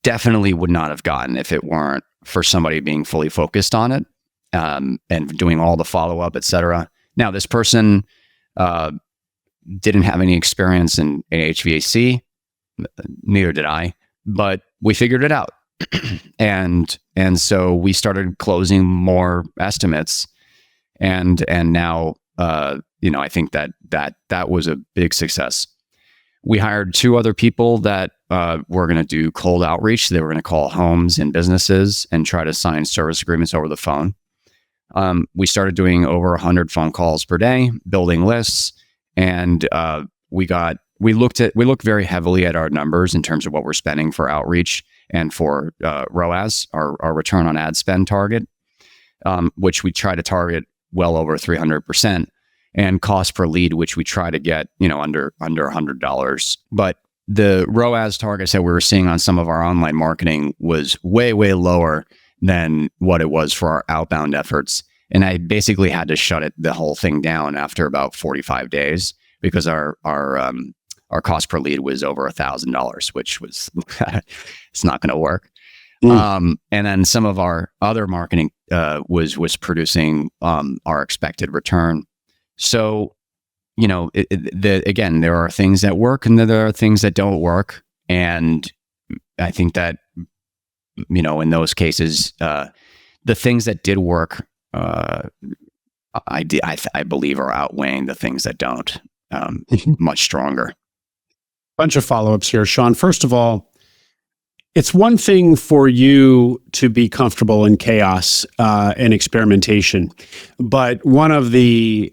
definitely would not have gotten if it weren't for somebody being fully focused on it and doing all the follow-up, et cetera. Now, this person didn't have any experience in HVAC. Neither did I, but we figured it out. and so we started closing more estimates. And now, I think that was a big success. We hired 2 other people that were going to do cold outreach. They were going to call homes and businesses and try to sign service agreements over the phone. We started doing over 100 phone calls per day, building lists, and we looked very heavily at our numbers in terms of what we're spending for outreach and for ROAS, our return on ad spend target, which we try to target well over 300%. And cost per lead, which we try to get, under $100. But the ROAS targets that we were seeing on some of our online marketing was way, way lower than what it was for our outbound efforts. And I basically had to shut the whole thing down after about 45 days because our cost per lead was over $1,000, which was it's not going to work. And then some of our other marketing was producing our expected return. So, again, there are things that work and there are things that don't work. And I think that, in those cases, the things that did work, I believe are outweighing the things that don't much stronger. Bunch of follow-ups here, Sean. First of all, it's one thing for you to be comfortable in chaos and experimentation, but one of the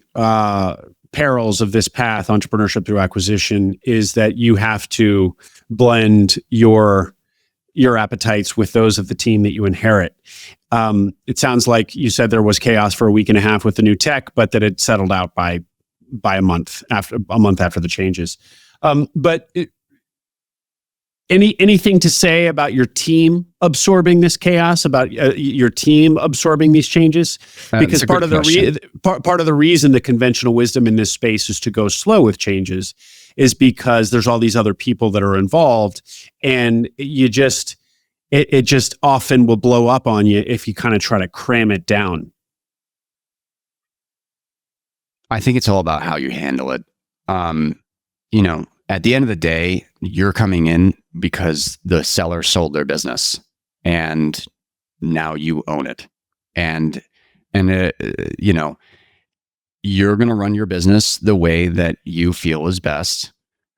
perils of this path, entrepreneurship through acquisition, is that you have to blend your appetites with those of the team that you inherit. It sounds like you said there was chaos for a week and a half with the new tech, but that it settled out by a month after the changes. Anything to say about your team absorbing this chaos, about your team absorbing these changes? Because part of the reason the conventional wisdom in this space is to go slow with changes is because there's all these other people that are involved, and it just often will blow up on you if you kind of try to cram it down. I think it's all about how you handle it. At the end of the day, you're coming in because the seller sold their business and now you own it. And you're going to run your business the way that you feel is best.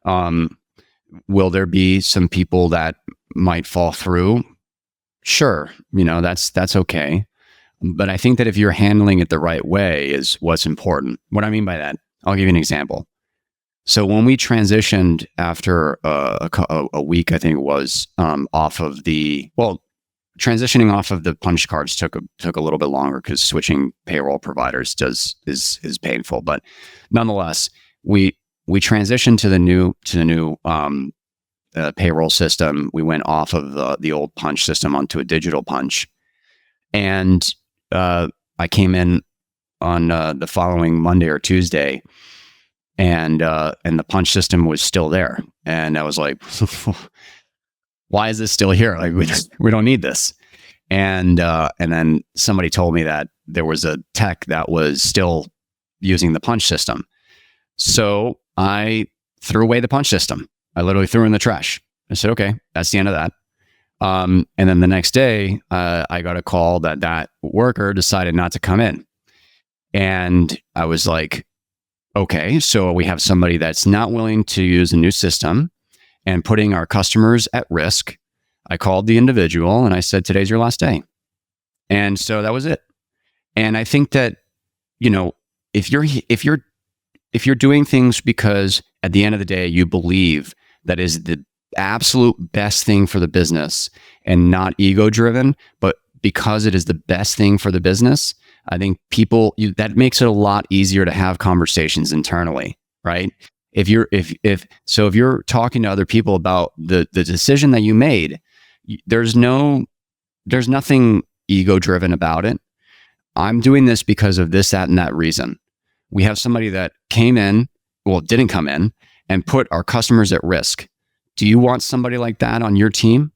Will there be some people that might fall through? Sure. That's okay. But I think that if you're handling it the right way is what's important. What I mean by that, I'll give you an example. So when we transitioned after a week, I think it was, transitioning off of the punch cards took a little bit longer because switching payroll providers is painful. But nonetheless, we transitioned to the new payroll system. We went off of the old punch system onto a digital punch, and I came in on the following Monday or Tuesday. And the punch system was still there. And I was like, why is this still here? Like, we don't need this. And then somebody told me that there was a tech that was still using the punch system. So I threw away the punch system. I literally threw it in the trash. I said, okay, that's the end of that. And then the next day, I got a call that worker decided not to come in. And I was like, okay, so we have somebody that's not willing to use a new system and putting our customers at risk. I called the individual and I said, today's your last day. And so that was it. And I think that, if you're doing things because at the end of the day, you believe that is the absolute best thing for the business and not ego driven, but because it is the best thing for the business, I think that makes it a lot easier to have conversations internally, right? If you're talking to other people about the decision that you made, there's nothing ego driven about it. I'm doing this because of this, that, and that reason. We have somebody that didn't come in and put our customers at risk. Do you want somebody like that on your team?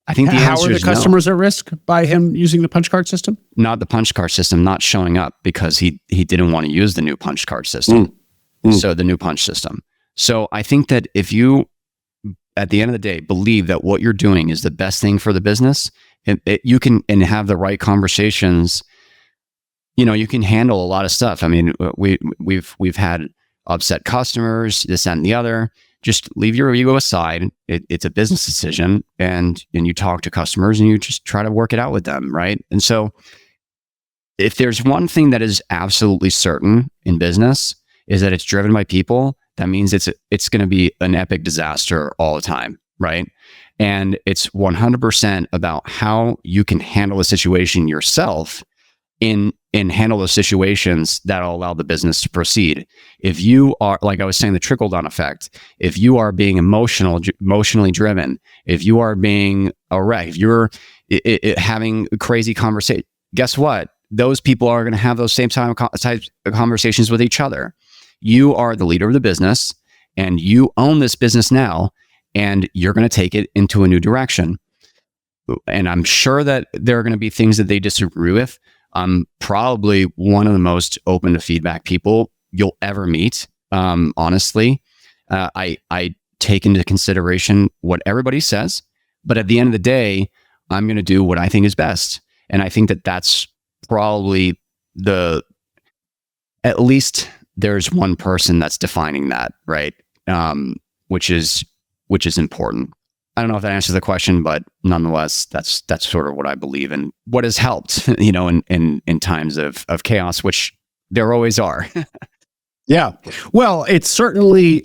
I think the answer is how are the customers at risk by him using the punch card system? Not the punch card system, not showing up because he didn't want to use the new punch card system. So the new punch system. So I think that if you, at the end of the day, believe that what you're doing is the best thing for the business, you can have the right conversations. You can handle a lot of stuff. I mean, we've had upset customers, this, that, and the other. Just leave your ego aside. It's a business decision, and you talk to customers and you just try to work it out with them, right? And so, if there's one thing that is absolutely certain in business, is that it's driven by people. That means it's going to be an epic disaster all the time, right? And it's 100% about how you can handle a situation yourself in handle those situations that'll allow the business to proceed. If you are, like I was saying, the trickle-down effect, if you are being emotionally driven, if you are being a wreck, if you're having crazy conversation, guess what? Those people are going to have those same type of conversations with each other. You are the leader of the business, and you own this business now, and you're going to take it into a new direction. And I'm sure that there are going to be things that they disagree with. I'm probably one of the most open to feedback people you'll ever meet. Honestly, I take into consideration what everybody says, but at the end of the day, I'm going to do what I think is best. And I think that that's probably at least there's one person that's defining that, right? Which is important. I don't know if that answers the question, but nonetheless, that's sort of what I believe and what has helped, in times of chaos, which there always are. Yeah. Well, it certainly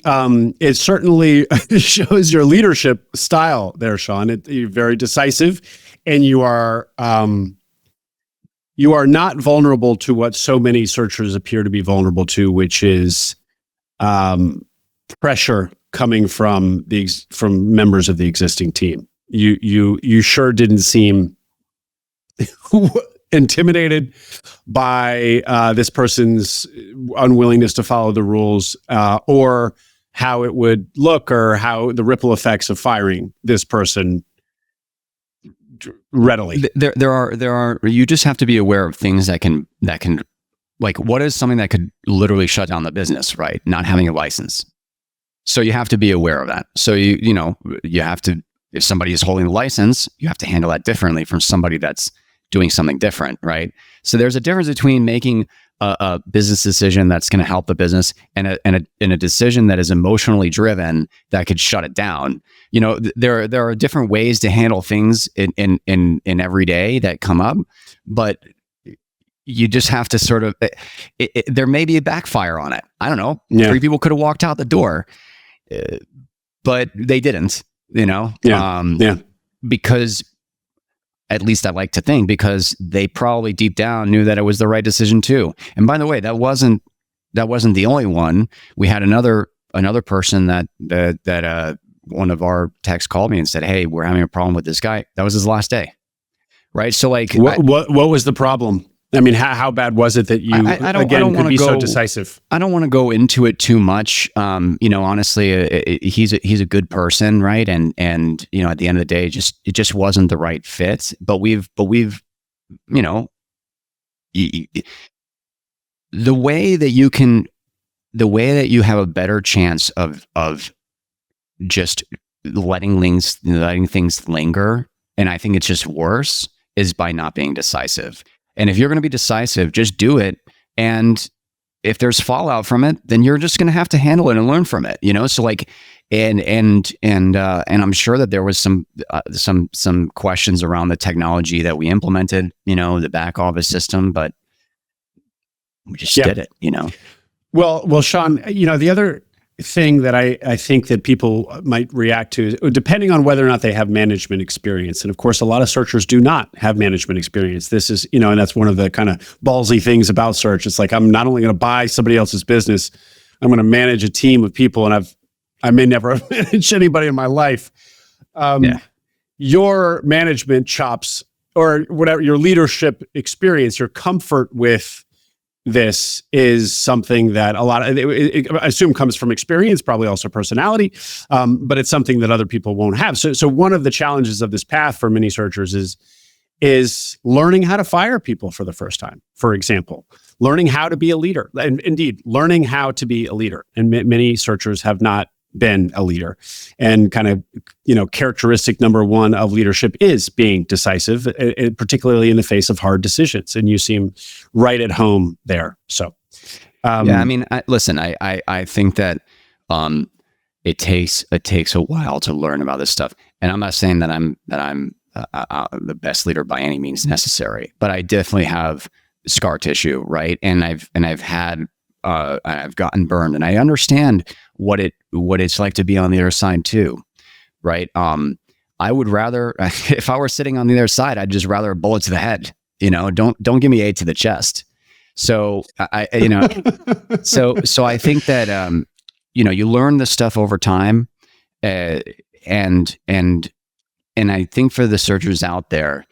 shows your leadership style there, Sean. You're very decisive, and you are not vulnerable to what so many searchers appear to be vulnerable to, which is pressure coming from members of the existing team. You sure didn't seem intimidated by this person's unwillingness to follow the rules, or how it would look, or how the ripple effects of firing this person readily. There are. You just have to be aware of things that can like, what is something that could literally shut down the business, right? Not having a license. So you have to be aware of that. So you have to, if somebody is holding the license, you have to handle that differently from somebody that's doing something different, right? So there's a difference between making a business decision that's going to help the business and a decision that is emotionally driven that could shut it down. There are different ways to handle things in every day that come up, but you just have to sort of, there may be a backfire on it. I don't know. Yeah. 3 people could have walked out the door, but they didn't, because, at least I like to think, because they probably deep down knew that it was the right decision too. And by the way, that wasn't the only one. We had another person that one of our techs called me and said, "Hey, we're having a problem with this guy." That was his last day. Right. So like, what was the problem? I mean, how bad was it that you could be so decisive? I don't want to go into it too much. Honestly, he's a good person, right? And at the end of the day, it just wasn't the right fit. But we've the way that you have a better chance of just letting things linger, and I think it's just worse, is by not being decisive. And if you're going to be decisive, just do it. And if there's fallout from it, then you're just going to have to handle it and learn from it. So like, and I'm sure that there was some questions around the technology that we implemented, the back office system, but we just did it. Well, Sean, the other thing that I think that people might react to, depending on whether or not they have management experience. And of course, a lot of searchers do not have management experience. This is, and that's one of the kind of ballsy things about search. It's like, I'm not only going to buy somebody else's business, I'm going to manage a team of people. And I may never have managed anybody in my life. Your management chops or whatever, your leadership experience, your comfort with this is something that a lot of, I assume, comes from experience, probably also personality, but it's something that other people won't have. So one of the challenges of this path for many searchers is learning how to fire people for the first time, for example, learning how to be a leader, and indeed learning how to be a leader. And many searchers have not been a leader, and kind of, characteristic number one of leadership is being decisive, particularly in the face of hard decisions. And you seem right at home there. So, yeah, I mean, I think that it takes a while to learn about this stuff, and I'm not saying that I'm the best leader by any means necessary, but I definitely have scar tissue, right? And I've gotten burned, and I understand what it's like to be on the other side too, right? I would rather, if I were sitting on the other side, I'd just rather a bullet to the head. Don't give me a to the chest. So so I think that you learn this stuff over time, and I think for the searchers out there,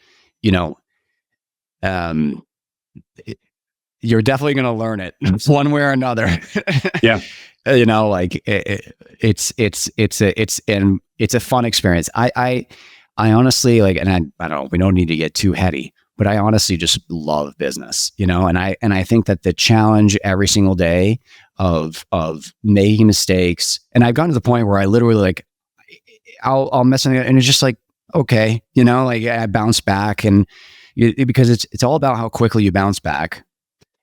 you're definitely going to learn it one way or another. Yeah. It's a fun experience. I honestly, and I don't know, we don't need to get too heady, but I honestly just love business, and I think that the challenge every single day of making mistakes, and I've gotten to the point where I literally I'll mess something up and it's just okay, I bounce back, and because it's all about how quickly you bounce back.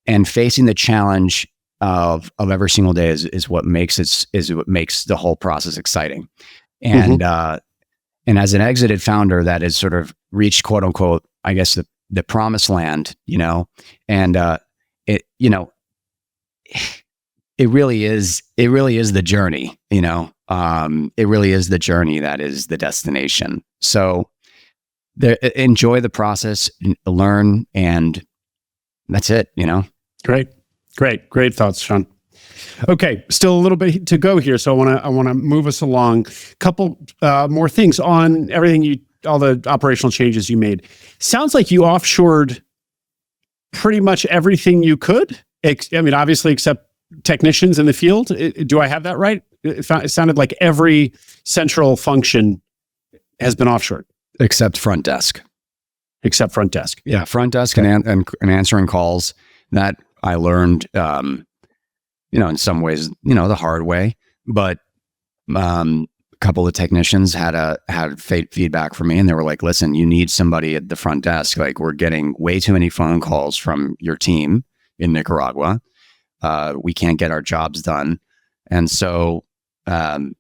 And facing the challenge of every single day is what makes the whole process exciting. And and as an exited founder that has sort of reached, quote unquote, I guess the promised land, and it really is the journey, it really is the journey that is the destination. So enjoy the process, learn, and that's it, Great thoughts, Sean. Okay, still a little bit to go here, so I want to move us along. Couple more things on everything all the operational changes you made. Sounds like you offshored pretty much everything you could. Obviously, except technicians in the field. Do I have that right? It sounded like every central function has been offshored, except front desk. Yeah, front desk, okay. and answering calls. That I learned, in some ways, the hard way. But a couple of technicians had feedback from me, and they were like, "Listen, you need somebody at the front desk. We're getting way too many phone calls from your team in Nicaragua. We can't get our jobs done." And so, and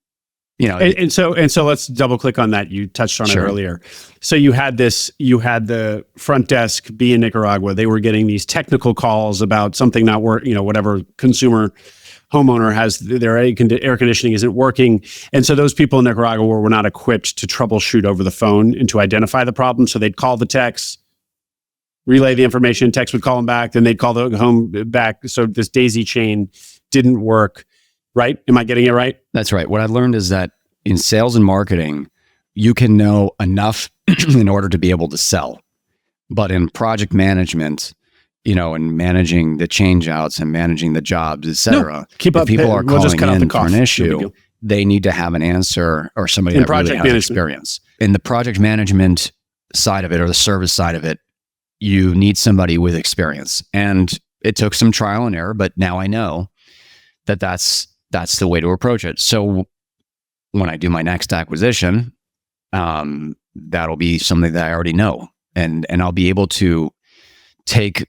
so let's double click on that. You touched on Sure. it earlier. So you had the front desk be in Nicaragua. They were getting these technical calls about something not working, whatever consumer homeowner has, their air conditioning isn't working. And so those people in Nicaragua were not equipped to troubleshoot over the phone and to identify the problem. So they'd call the techs, relay the information, techs would call them back, then they'd call the home back. So this daisy chain didn't work. Right? Am I getting it right? That's right. What I learned is that in sales and marketing, you can know enough in order to be able to sell. But in project management, and managing the change outs and managing the jobs, et cetera, if people are calling in for an issue, they need to have an answer or somebody that really has experience. In the project management side of it, or the service side of it, you need somebody with experience. And it took some trial and error, but now I know that's the way to approach it. So when I do my next acquisition, that'll be something that I already know, and I'll be able to take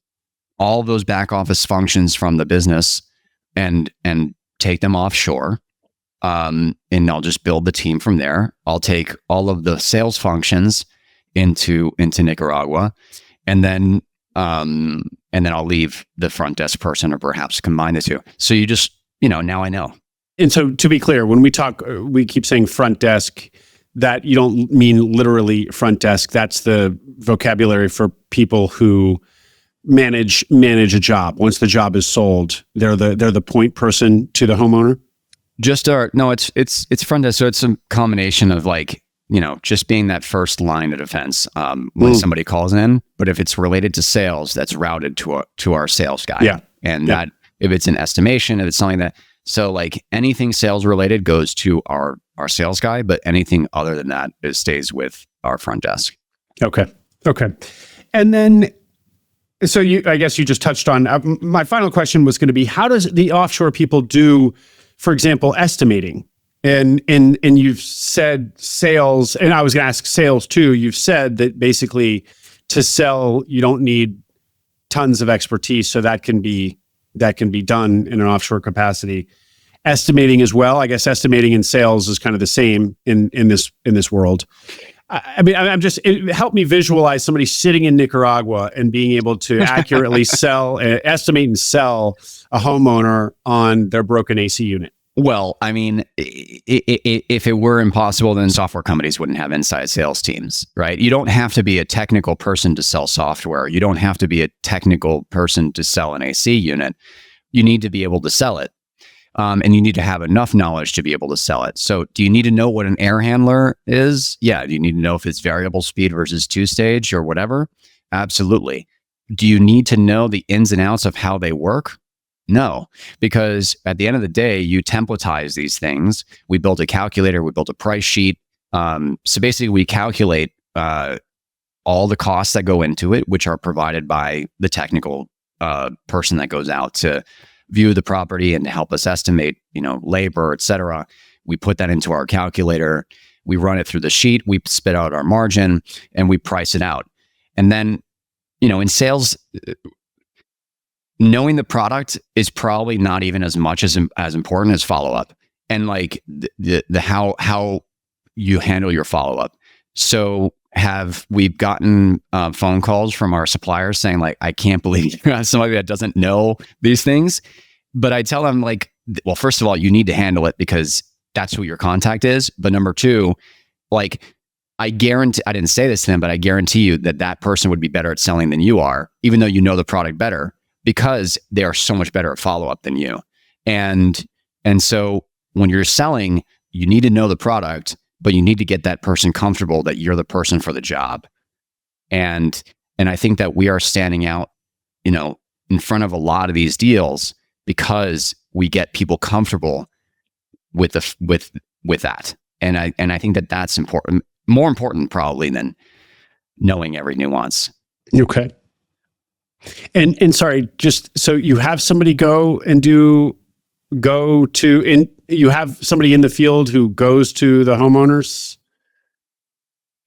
all of those back office functions from the business and take them offshore, and I'll just build the team from there. I'll take all of the sales functions into Nicaragua, and then I'll leave the front desk person, or perhaps combine the two. So you just now I know. And so, to be clear, when we talk, we keep saying front desk, that you don't mean literally front desk. That's the vocabulary for people who manage a job. Once the job is sold, they're the point person to the homeowner. It's front desk. So it's a combination of just being that first line of defense when somebody calls in. But if it's related to sales, that's routed to our sales guy. Yeah. And that if it's an estimation, if it's something that, so like anything sales related goes to our sales guy, but anything other than that, it stays with our front desk. Okay. And then, so I guess you just touched on, my final question was going to be, how does the offshore people do, for example, estimating? And you've said sales, and I was going to ask sales too. You've said that basically to sell, you don't need tons of expertise. So that can be done in an offshore capacity. Estimating as well. I guess estimating and sales is kind of the same in this world. I mean, it helped me visualize somebody sitting in Nicaragua and being able to accurately estimate and sell a homeowner on their broken AC unit. Well, I mean, if it were impossible, then software companies wouldn't have inside sales teams, right? You don't have to be a technical person to sell software. You don't have to be a technical person to sell an AC unit. You need to be able to sell it. And you need to have enough knowledge to be able to sell it. So do you need to know what an air handler is? Yeah. Do you need to know if it's variable speed versus two-stage or whatever? Absolutely. Do you need to know the ins and outs of how they work? No, because at the end of the day, you templatize these things. We built a calculator, we built a price sheet. So basically we calculate all the costs that go into it, which are provided by the technical person that goes out to view the property and to help us estimate, labor, et cetera. We put that into our calculator. We run it through the sheet. We spit out our margin and we price it out. And then, in sales, knowing the product is probably not even as much as important as follow-up and like the how you handle your follow-up. So we've gotten phone calls from our suppliers saying like, I can't believe you have somebody that doesn't know these things. But I tell them like, well, first of all, you need to handle it because that's who your contact is. But number two, like I didn't say this to them, but I guarantee you that person would be better at selling than you are, even though you know the product better, because they are so much better at follow-up than you. And so when you're selling, you need to know the product, but you need to get that person comfortable that you're the person for the job. And I think that we are standing out, in front of a lot of these deals because we get people comfortable with that. And I think that that's important, more important probably than knowing every nuance. Okay. And sorry, just so you have somebody you have somebody in the field who goes to the homeowners.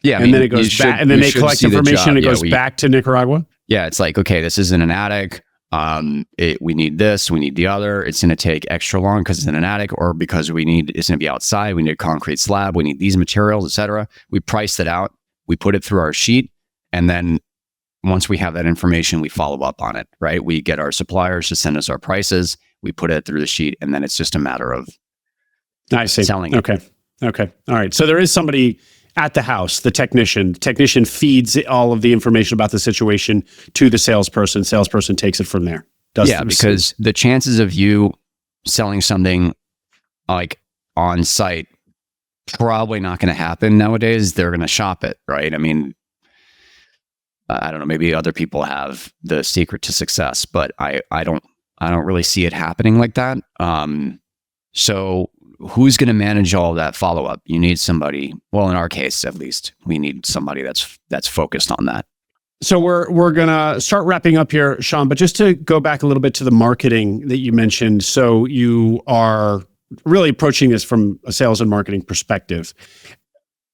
Yeah. And then it goes back and then they collect information and it goes back to Nicaragua. Yeah. It's like, okay, this is in an attic. We need this, we need the other. It's going to take extra long because it's in an attic or because it's going to be outside. We need a concrete slab. We need these materials, et cetera. We price that out. We put it through our sheet. And then once we have that information, we follow up on it, right? We get our suppliers to send us our prices. We put it through the sheet, and then it's just a matter of selling it. Okay. All right. So there is somebody at the house, the technician. The technician feeds all of the information about the situation to the salesperson. Salesperson takes it from there. Because the chances of you selling something like on site probably not going to happen nowadays. They're going to shop it, right? I mean, I don't know, maybe other people have the secret to success, but I don't really see it happening like that. So who's going to manage all of that follow-up? You need somebody, well, in our case, at least, we need somebody that's focused on that. So we're going to start wrapping up here, Sean, but just to go back a little bit to the marketing that you mentioned. So you are really approaching this from a sales and marketing perspective.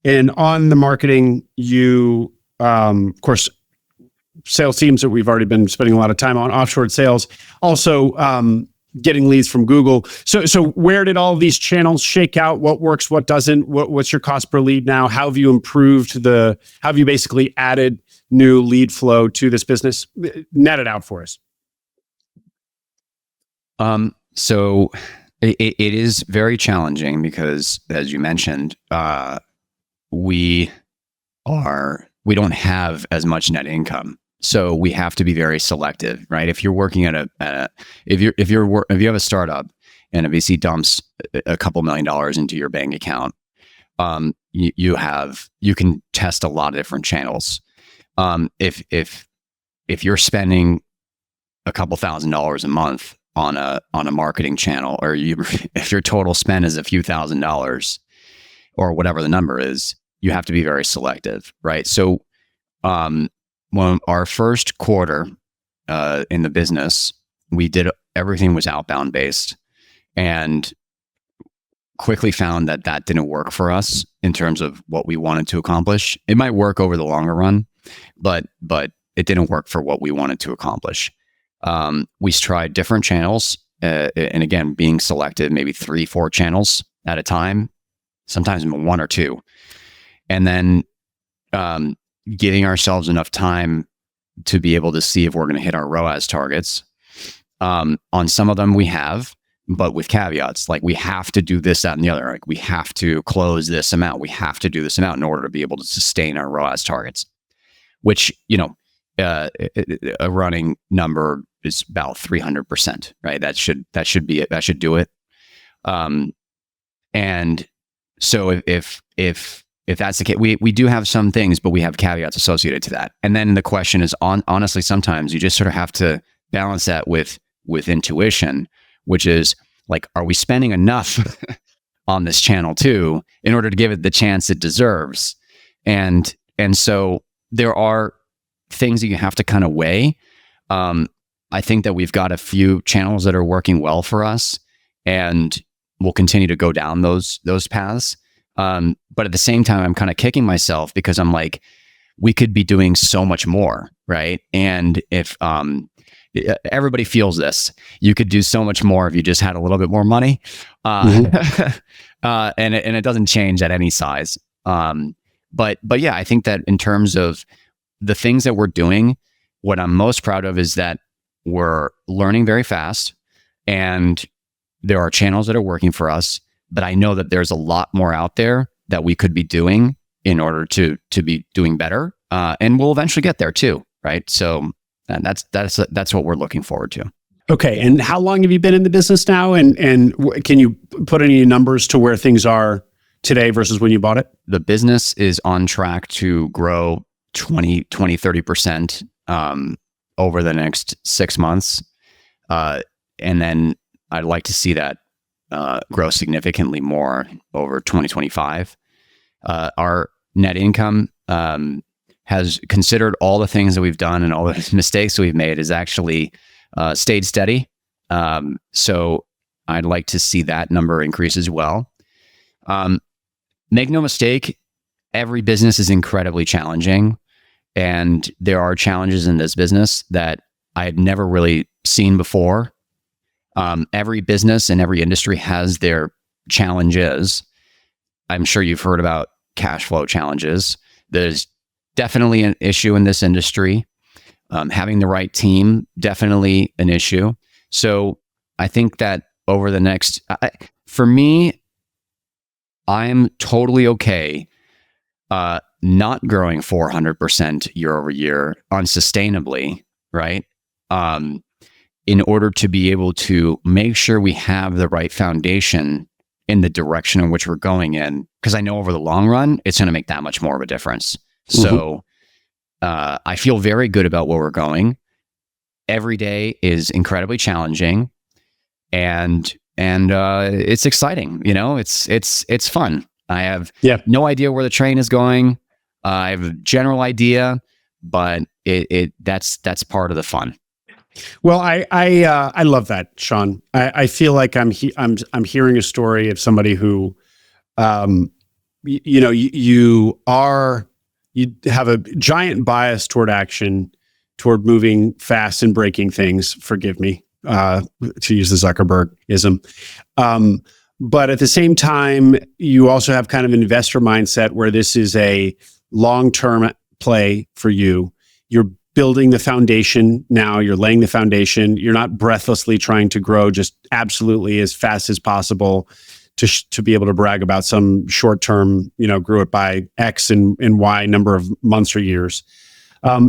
And on the marketing, you, of course, sales teams that we've already been spending a lot of time on, offshore sales, also getting leads from Google. So where did all of these channels shake out? What works, what doesn't? What's your cost per lead now? How have you improved how have you basically added new lead flow to this business? Net it out for us. So it is very challenging because, as you mentioned, we don't have as much net income. So we have to be very selective, right? If you're working if you have a startup and a VC dumps a couple $1 million into your bank account, you can test a lot of different channels. If you're spending a couple $1,000s a month on a marketing channel, or if your total spend is a few $1,000s or whatever the number is, you have to be very selective, right? So when our first quarter in the business, everything was outbound based, and quickly found that didn't work for us in terms of what we wanted to accomplish. It might work over the longer run, but it didn't work for what we wanted to accomplish. We tried different channels, and again, being selective, maybe 3-4 channels at a time, sometimes 1 or 2, and then giving ourselves enough time to be able to see if we're going to hit our ROAS targets. On some of them we have, but with caveats, like we have to do this, that, and the other. Like we have to close this amount. We have to do this amount in order to be able to sustain our ROAS targets, which, a running number is about 300%, right? That should be it. That should do it. And so if that's the case, we do have some things, but we have caveats associated to that. And then the question is, honestly, sometimes you just sort of have to balance that with intuition, which is like, are we spending enough on this channel too, in order to give it the chance it deserves? And so there are things that you have to kind of weigh. I think that we've got a few channels that are working well for us, and we'll continue to go down those paths. But at the same time, I'm kind of kicking myself because I'm like, we could be doing so much more, right? And if everybody feels this, you could do so much more if you just had a little bit more money, and it doesn't change at any size. But yeah, I think that in terms of the things that we're doing, what I'm most proud of is that we're learning very fast, and there are channels that are working for us. But I know that there's a lot more out there that we could be doing in order to be doing better, and we'll eventually get there too, right? So that's what we're looking forward to. Okay, and how long have you been in the business now? And can you put any numbers to where things are today versus when you bought it? The business is on track to grow 30% over the next 6 months, and then I'd like to see that grow significantly more over 2025. Our net income has considered all the things that we've done and all the mistakes we've made, has actually stayed steady. So I'd like to see that number increase as well. Make no mistake, every business is incredibly challenging, and there are challenges in this business that I had never really seen before. Every business and every industry has their challenges. I'm sure you've heard about cash flow challenges. There's definitely an issue in this industry. Having the right team, definitely an issue. So I think that over the next, for me, I'm totally okay not growing 400% year over year unsustainably, right? In order to be able to make sure we have the right foundation in the direction in which we're going in, because I know over the long run, it's going to make that much more of a difference. Mm-hmm. So I feel very good about where we're going. Every day is incredibly challenging, and it's exciting. It's fun. I have no idea where the train is going. I have a general idea, but that's part of the fun. Well, I love that, Sean. I feel like I'm hearing a story of somebody who, you have a giant bias toward action, toward moving fast and breaking things. Forgive me to use the Zuckerberg-ism. But at the same time, you also have kind of an investor mindset where this is a long-term play for you. You're building the foundation now. You're laying the foundation. You're not breathlessly trying to grow just absolutely as fast as possible to be able to brag about some short-term, grew it by X and Y number of months or years.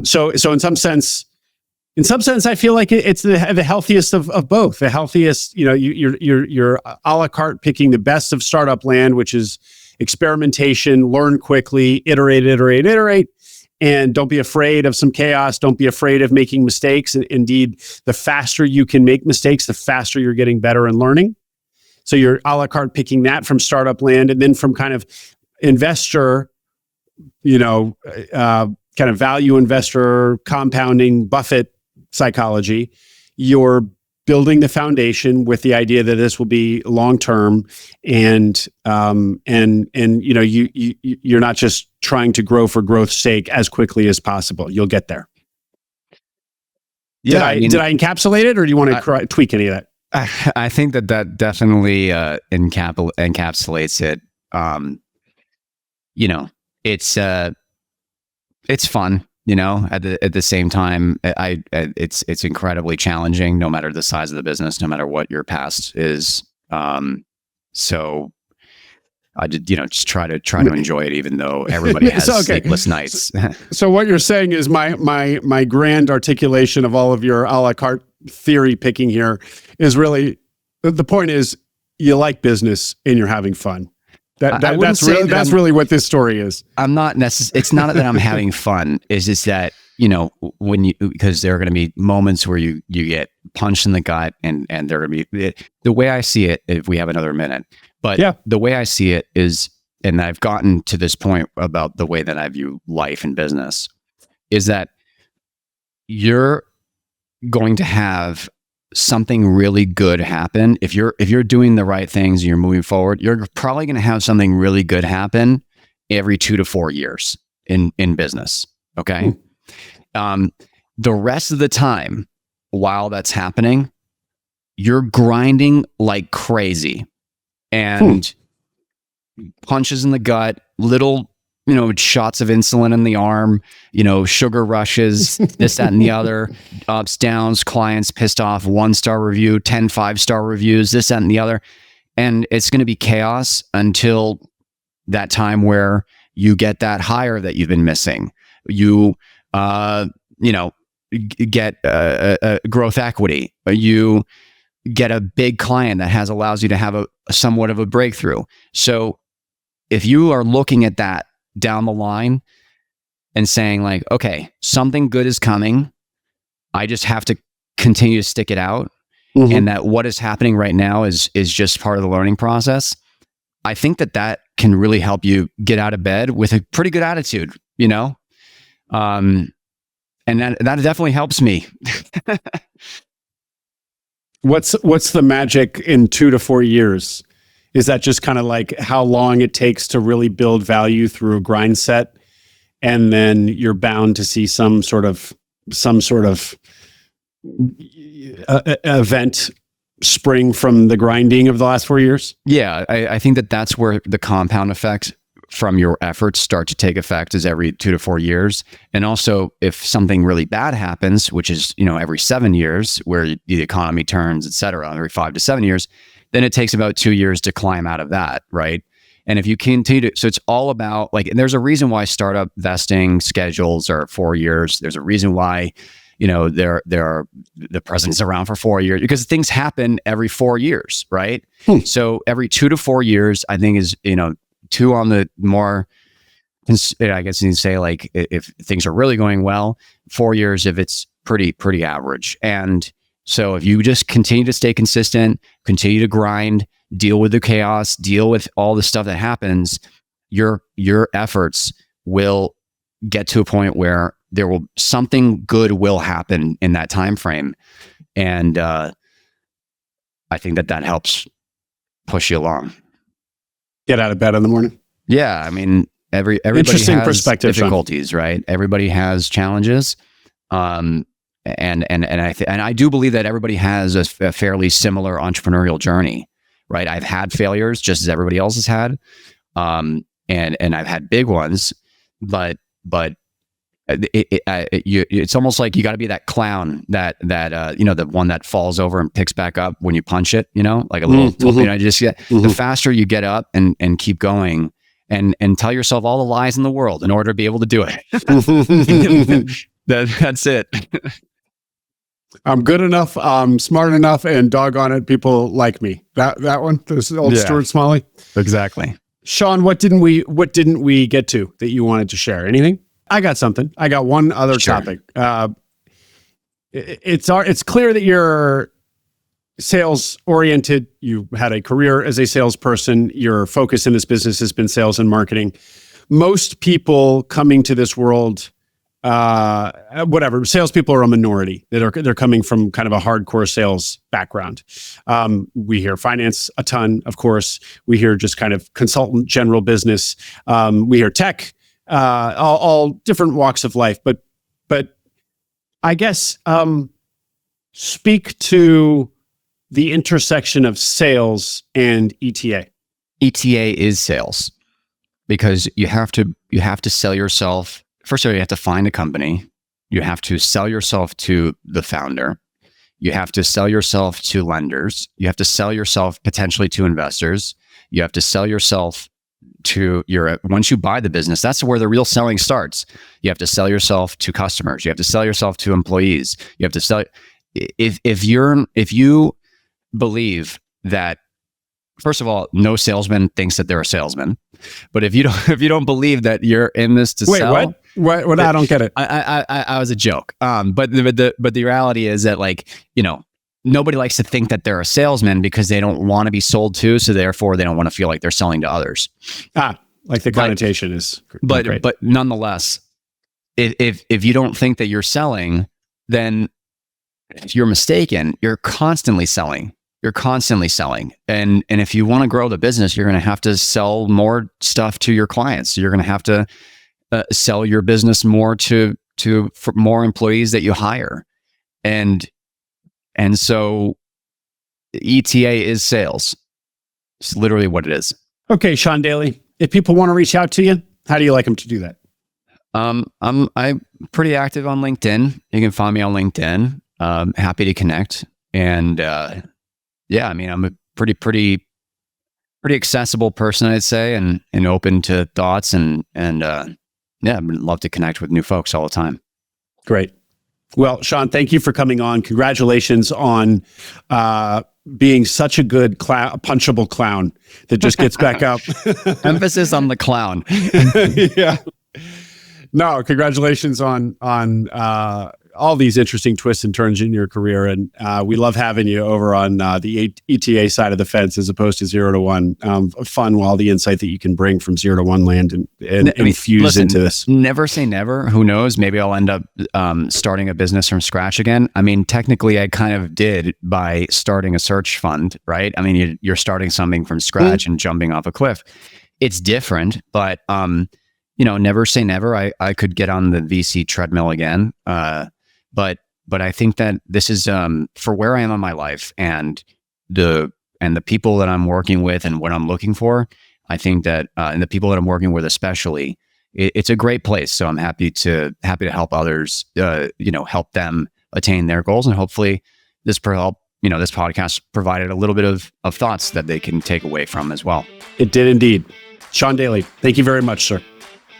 So in some sense, I feel like it's the healthiest of both. The healthiest, you're a la carte picking the best of startup land, which is experimentation, learn quickly, iterate. And don't be afraid of some chaos. Don't be afraid of making mistakes. Indeed, the faster you can make mistakes, the faster you're getting better and learning. So you're a la carte picking that from startup land, and then from kind of investor, kind of value investor, compounding Buffett psychology. You're building the foundation with the idea that this will be long term, and you're not just trying to grow for growth's sake as quickly as possible. You'll get there. Yeah, did I encapsulate it, or do you want to tweak any of that? I think that definitely encapsulates it. It's fun. At the same time, it's incredibly challenging, no matter the size of the business, no matter what your past is. So I did, just try to enjoy it, even though everybody has sleepless nights. So what you're saying is my grand articulation of all of your a la carte theory picking here is really, the point is, you like business and you're having fun. That's really what this story is. I'm not it's not that I'm having fun. It's just that, because there are going to be moments where you get punched in the gut, and there are going to be, the way I see it, if we have another minute, but the way I see it is, and I've gotten to this point about the way that I view life and business, is that you're going to have something really good happen. If you're doing the right things and you're moving forward, you're probably going to have something really good happen every 2 to 4 years in business. Okay. The rest of the time while that's happening, you're grinding like crazy, and punches in the gut, little, shots of insulin in the arm, sugar rushes, this, that, and the other, ups, downs, clients pissed off, 1-star review, 10 5-star reviews, this, that, and the other. And it's going to be chaos until that time where you get that hire that you've been missing. You, get growth equity. You get a big client that allows you to have a somewhat of a breakthrough. So if you are looking at that down the line and saying like, okay, something good is coming, I just have to continue to stick it out, and that what is happening right now is just part of the learning process, I think that can really help you get out of bed with a pretty good attitude, and that definitely helps me. What's the magic in 2 to 4 years? Is that just kind of like how long it takes to really build value through a grind set, and then you're bound to see some sort of event spring from the grinding of the last 4 years? Yeah, I think that's where the compound effect from your efforts start to take effect, is every 2 to 4 years. And also, if something really bad happens, which is, every 7 years, where the economy turns, et cetera, every 5 to 7 years, then it takes about 2 years to climb out of that, right? And if you continue to, so it's all about and there's a reason why startup vesting schedules are 4 years. There's a reason why, there are, the president's around for 4 years, because things happen every 4 years, right? So every 2 to 4 years, I think is, 2 on the more, I guess you can say, like, if things are really going well, 4 years if it's pretty average. And so if you just continue to stay consistent, continue to grind, deal with the chaos, deal with all the stuff that happens, your efforts will get to a point where something good will happen in that time frame. And I think that helps push you along. Get out of bed in the morning. Yeah, I mean, everybody Interesting has perspective, difficulties, Sean. Right? Everybody has challenges. And I do believe that everybody has a fairly similar entrepreneurial journey, right? I've had failures just as everybody else has had, and I've had big ones, but it's almost like you got to be that clown that the one that falls over and picks back up when you punch it, like a little, the faster you get up and keep going and tell yourself all the lies in the world in order to be able to do it. That's it. I'm good enough, I'm smart enough, and doggone it, people like me. That one, this old Stuart Smalley. Exactly. Sean, what didn't we get to that you wanted to share? Anything? I got something. I got one other topic. It's clear that you're sales oriented. You had a career as a salesperson. Your focus in this business has been sales and marketing. Most people coming to this world, salespeople are a minority. They're coming from kind of a hardcore sales background. We hear finance a ton, of course. We hear just kind of consultant, general business. We hear tech, all different walks of life. But I guess speak to the intersection of sales and ETA. ETA is sales, because you have to sell yourself. First of all, you have to find a company. You have to sell yourself to the founder. You have to sell yourself to lenders. You have to sell yourself potentially to investors. You have to sell yourself to once you buy the business, that's where the real selling starts. You have to sell yourself to customers. You have to sell yourself to employees. You have to sell. If you believe that, first of all, no salesman thinks that they're a salesman. But if you don't believe that you're in this to sell, what? I don't get it. I was a joke. But the reality is that, like, nobody likes to think that they're a salesman because they don't want to be sold to, so therefore they don't want to feel like they're selling to others. Like the connotation is. But nonetheless, if you don't think that you're selling, then you're mistaken. You're constantly selling. And if you want to grow the business, you're going to have to sell more stuff to your clients. You're going to have to sell your business more for more employees that you hire. And so ETA is sales. It's literally what it is. Okay, Sean Daly, if people want to reach out to you, how do you like them to do that? I'm pretty active on LinkedIn. You can find me on LinkedIn. Happy to connect. And I'm a pretty accessible person, I'd say, and open to thoughts and I'd love to connect with new folks all the time. Great. Well, Sean, thank you for coming on. Congratulations on being such a good punchable clown that just gets back up. Emphasis on the clown. Yeah. No, congratulations on all these interesting twists and turns in your career. And we love having you over on the ETA side of the fence as opposed to 0 to 1. Fun, while the insight that you can bring from 0 to 1 land and infuse into this. Never say never. Who knows? Maybe I'll end up starting a business from scratch again. I mean, technically, I kind of did by starting a search fund, right? I mean, you're starting something from scratch and jumping off a cliff. It's different, but never say never. I could get on the VC treadmill again. But I think that this is for where I am in my life and the people that I'm working with and what I'm looking for. I think that and the people that I'm working with especially, it's a great place. So I'm happy to help others. Help them attain their goals, and hopefully this podcast provided a little bit of thoughts that they can take away from as well. It did indeed. Sean Daly, thank you very much, sir.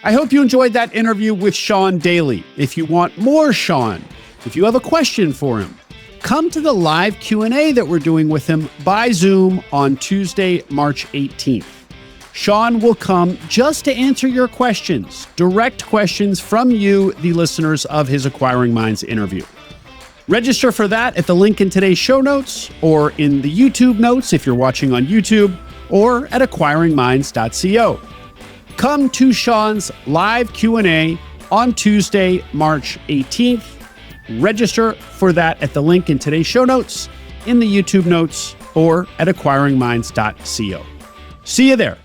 I hope you enjoyed that interview with Sean Daly. If you want more Sean, if you have a question for him, come to the live Q&A that we're doing with him by Zoom on Tuesday, March 18th. Sean will come just to answer your questions, direct questions from you, the listeners of his Acquiring Minds interview. Register for that at the link in today's show notes or in the YouTube notes if you're watching on YouTube, or at acquiringminds.co. Come to Sean's live Q&A on Tuesday, March 18th. Register for that at the link in today's show notes, in the YouTube notes, or at acquiringminds.co. See you there.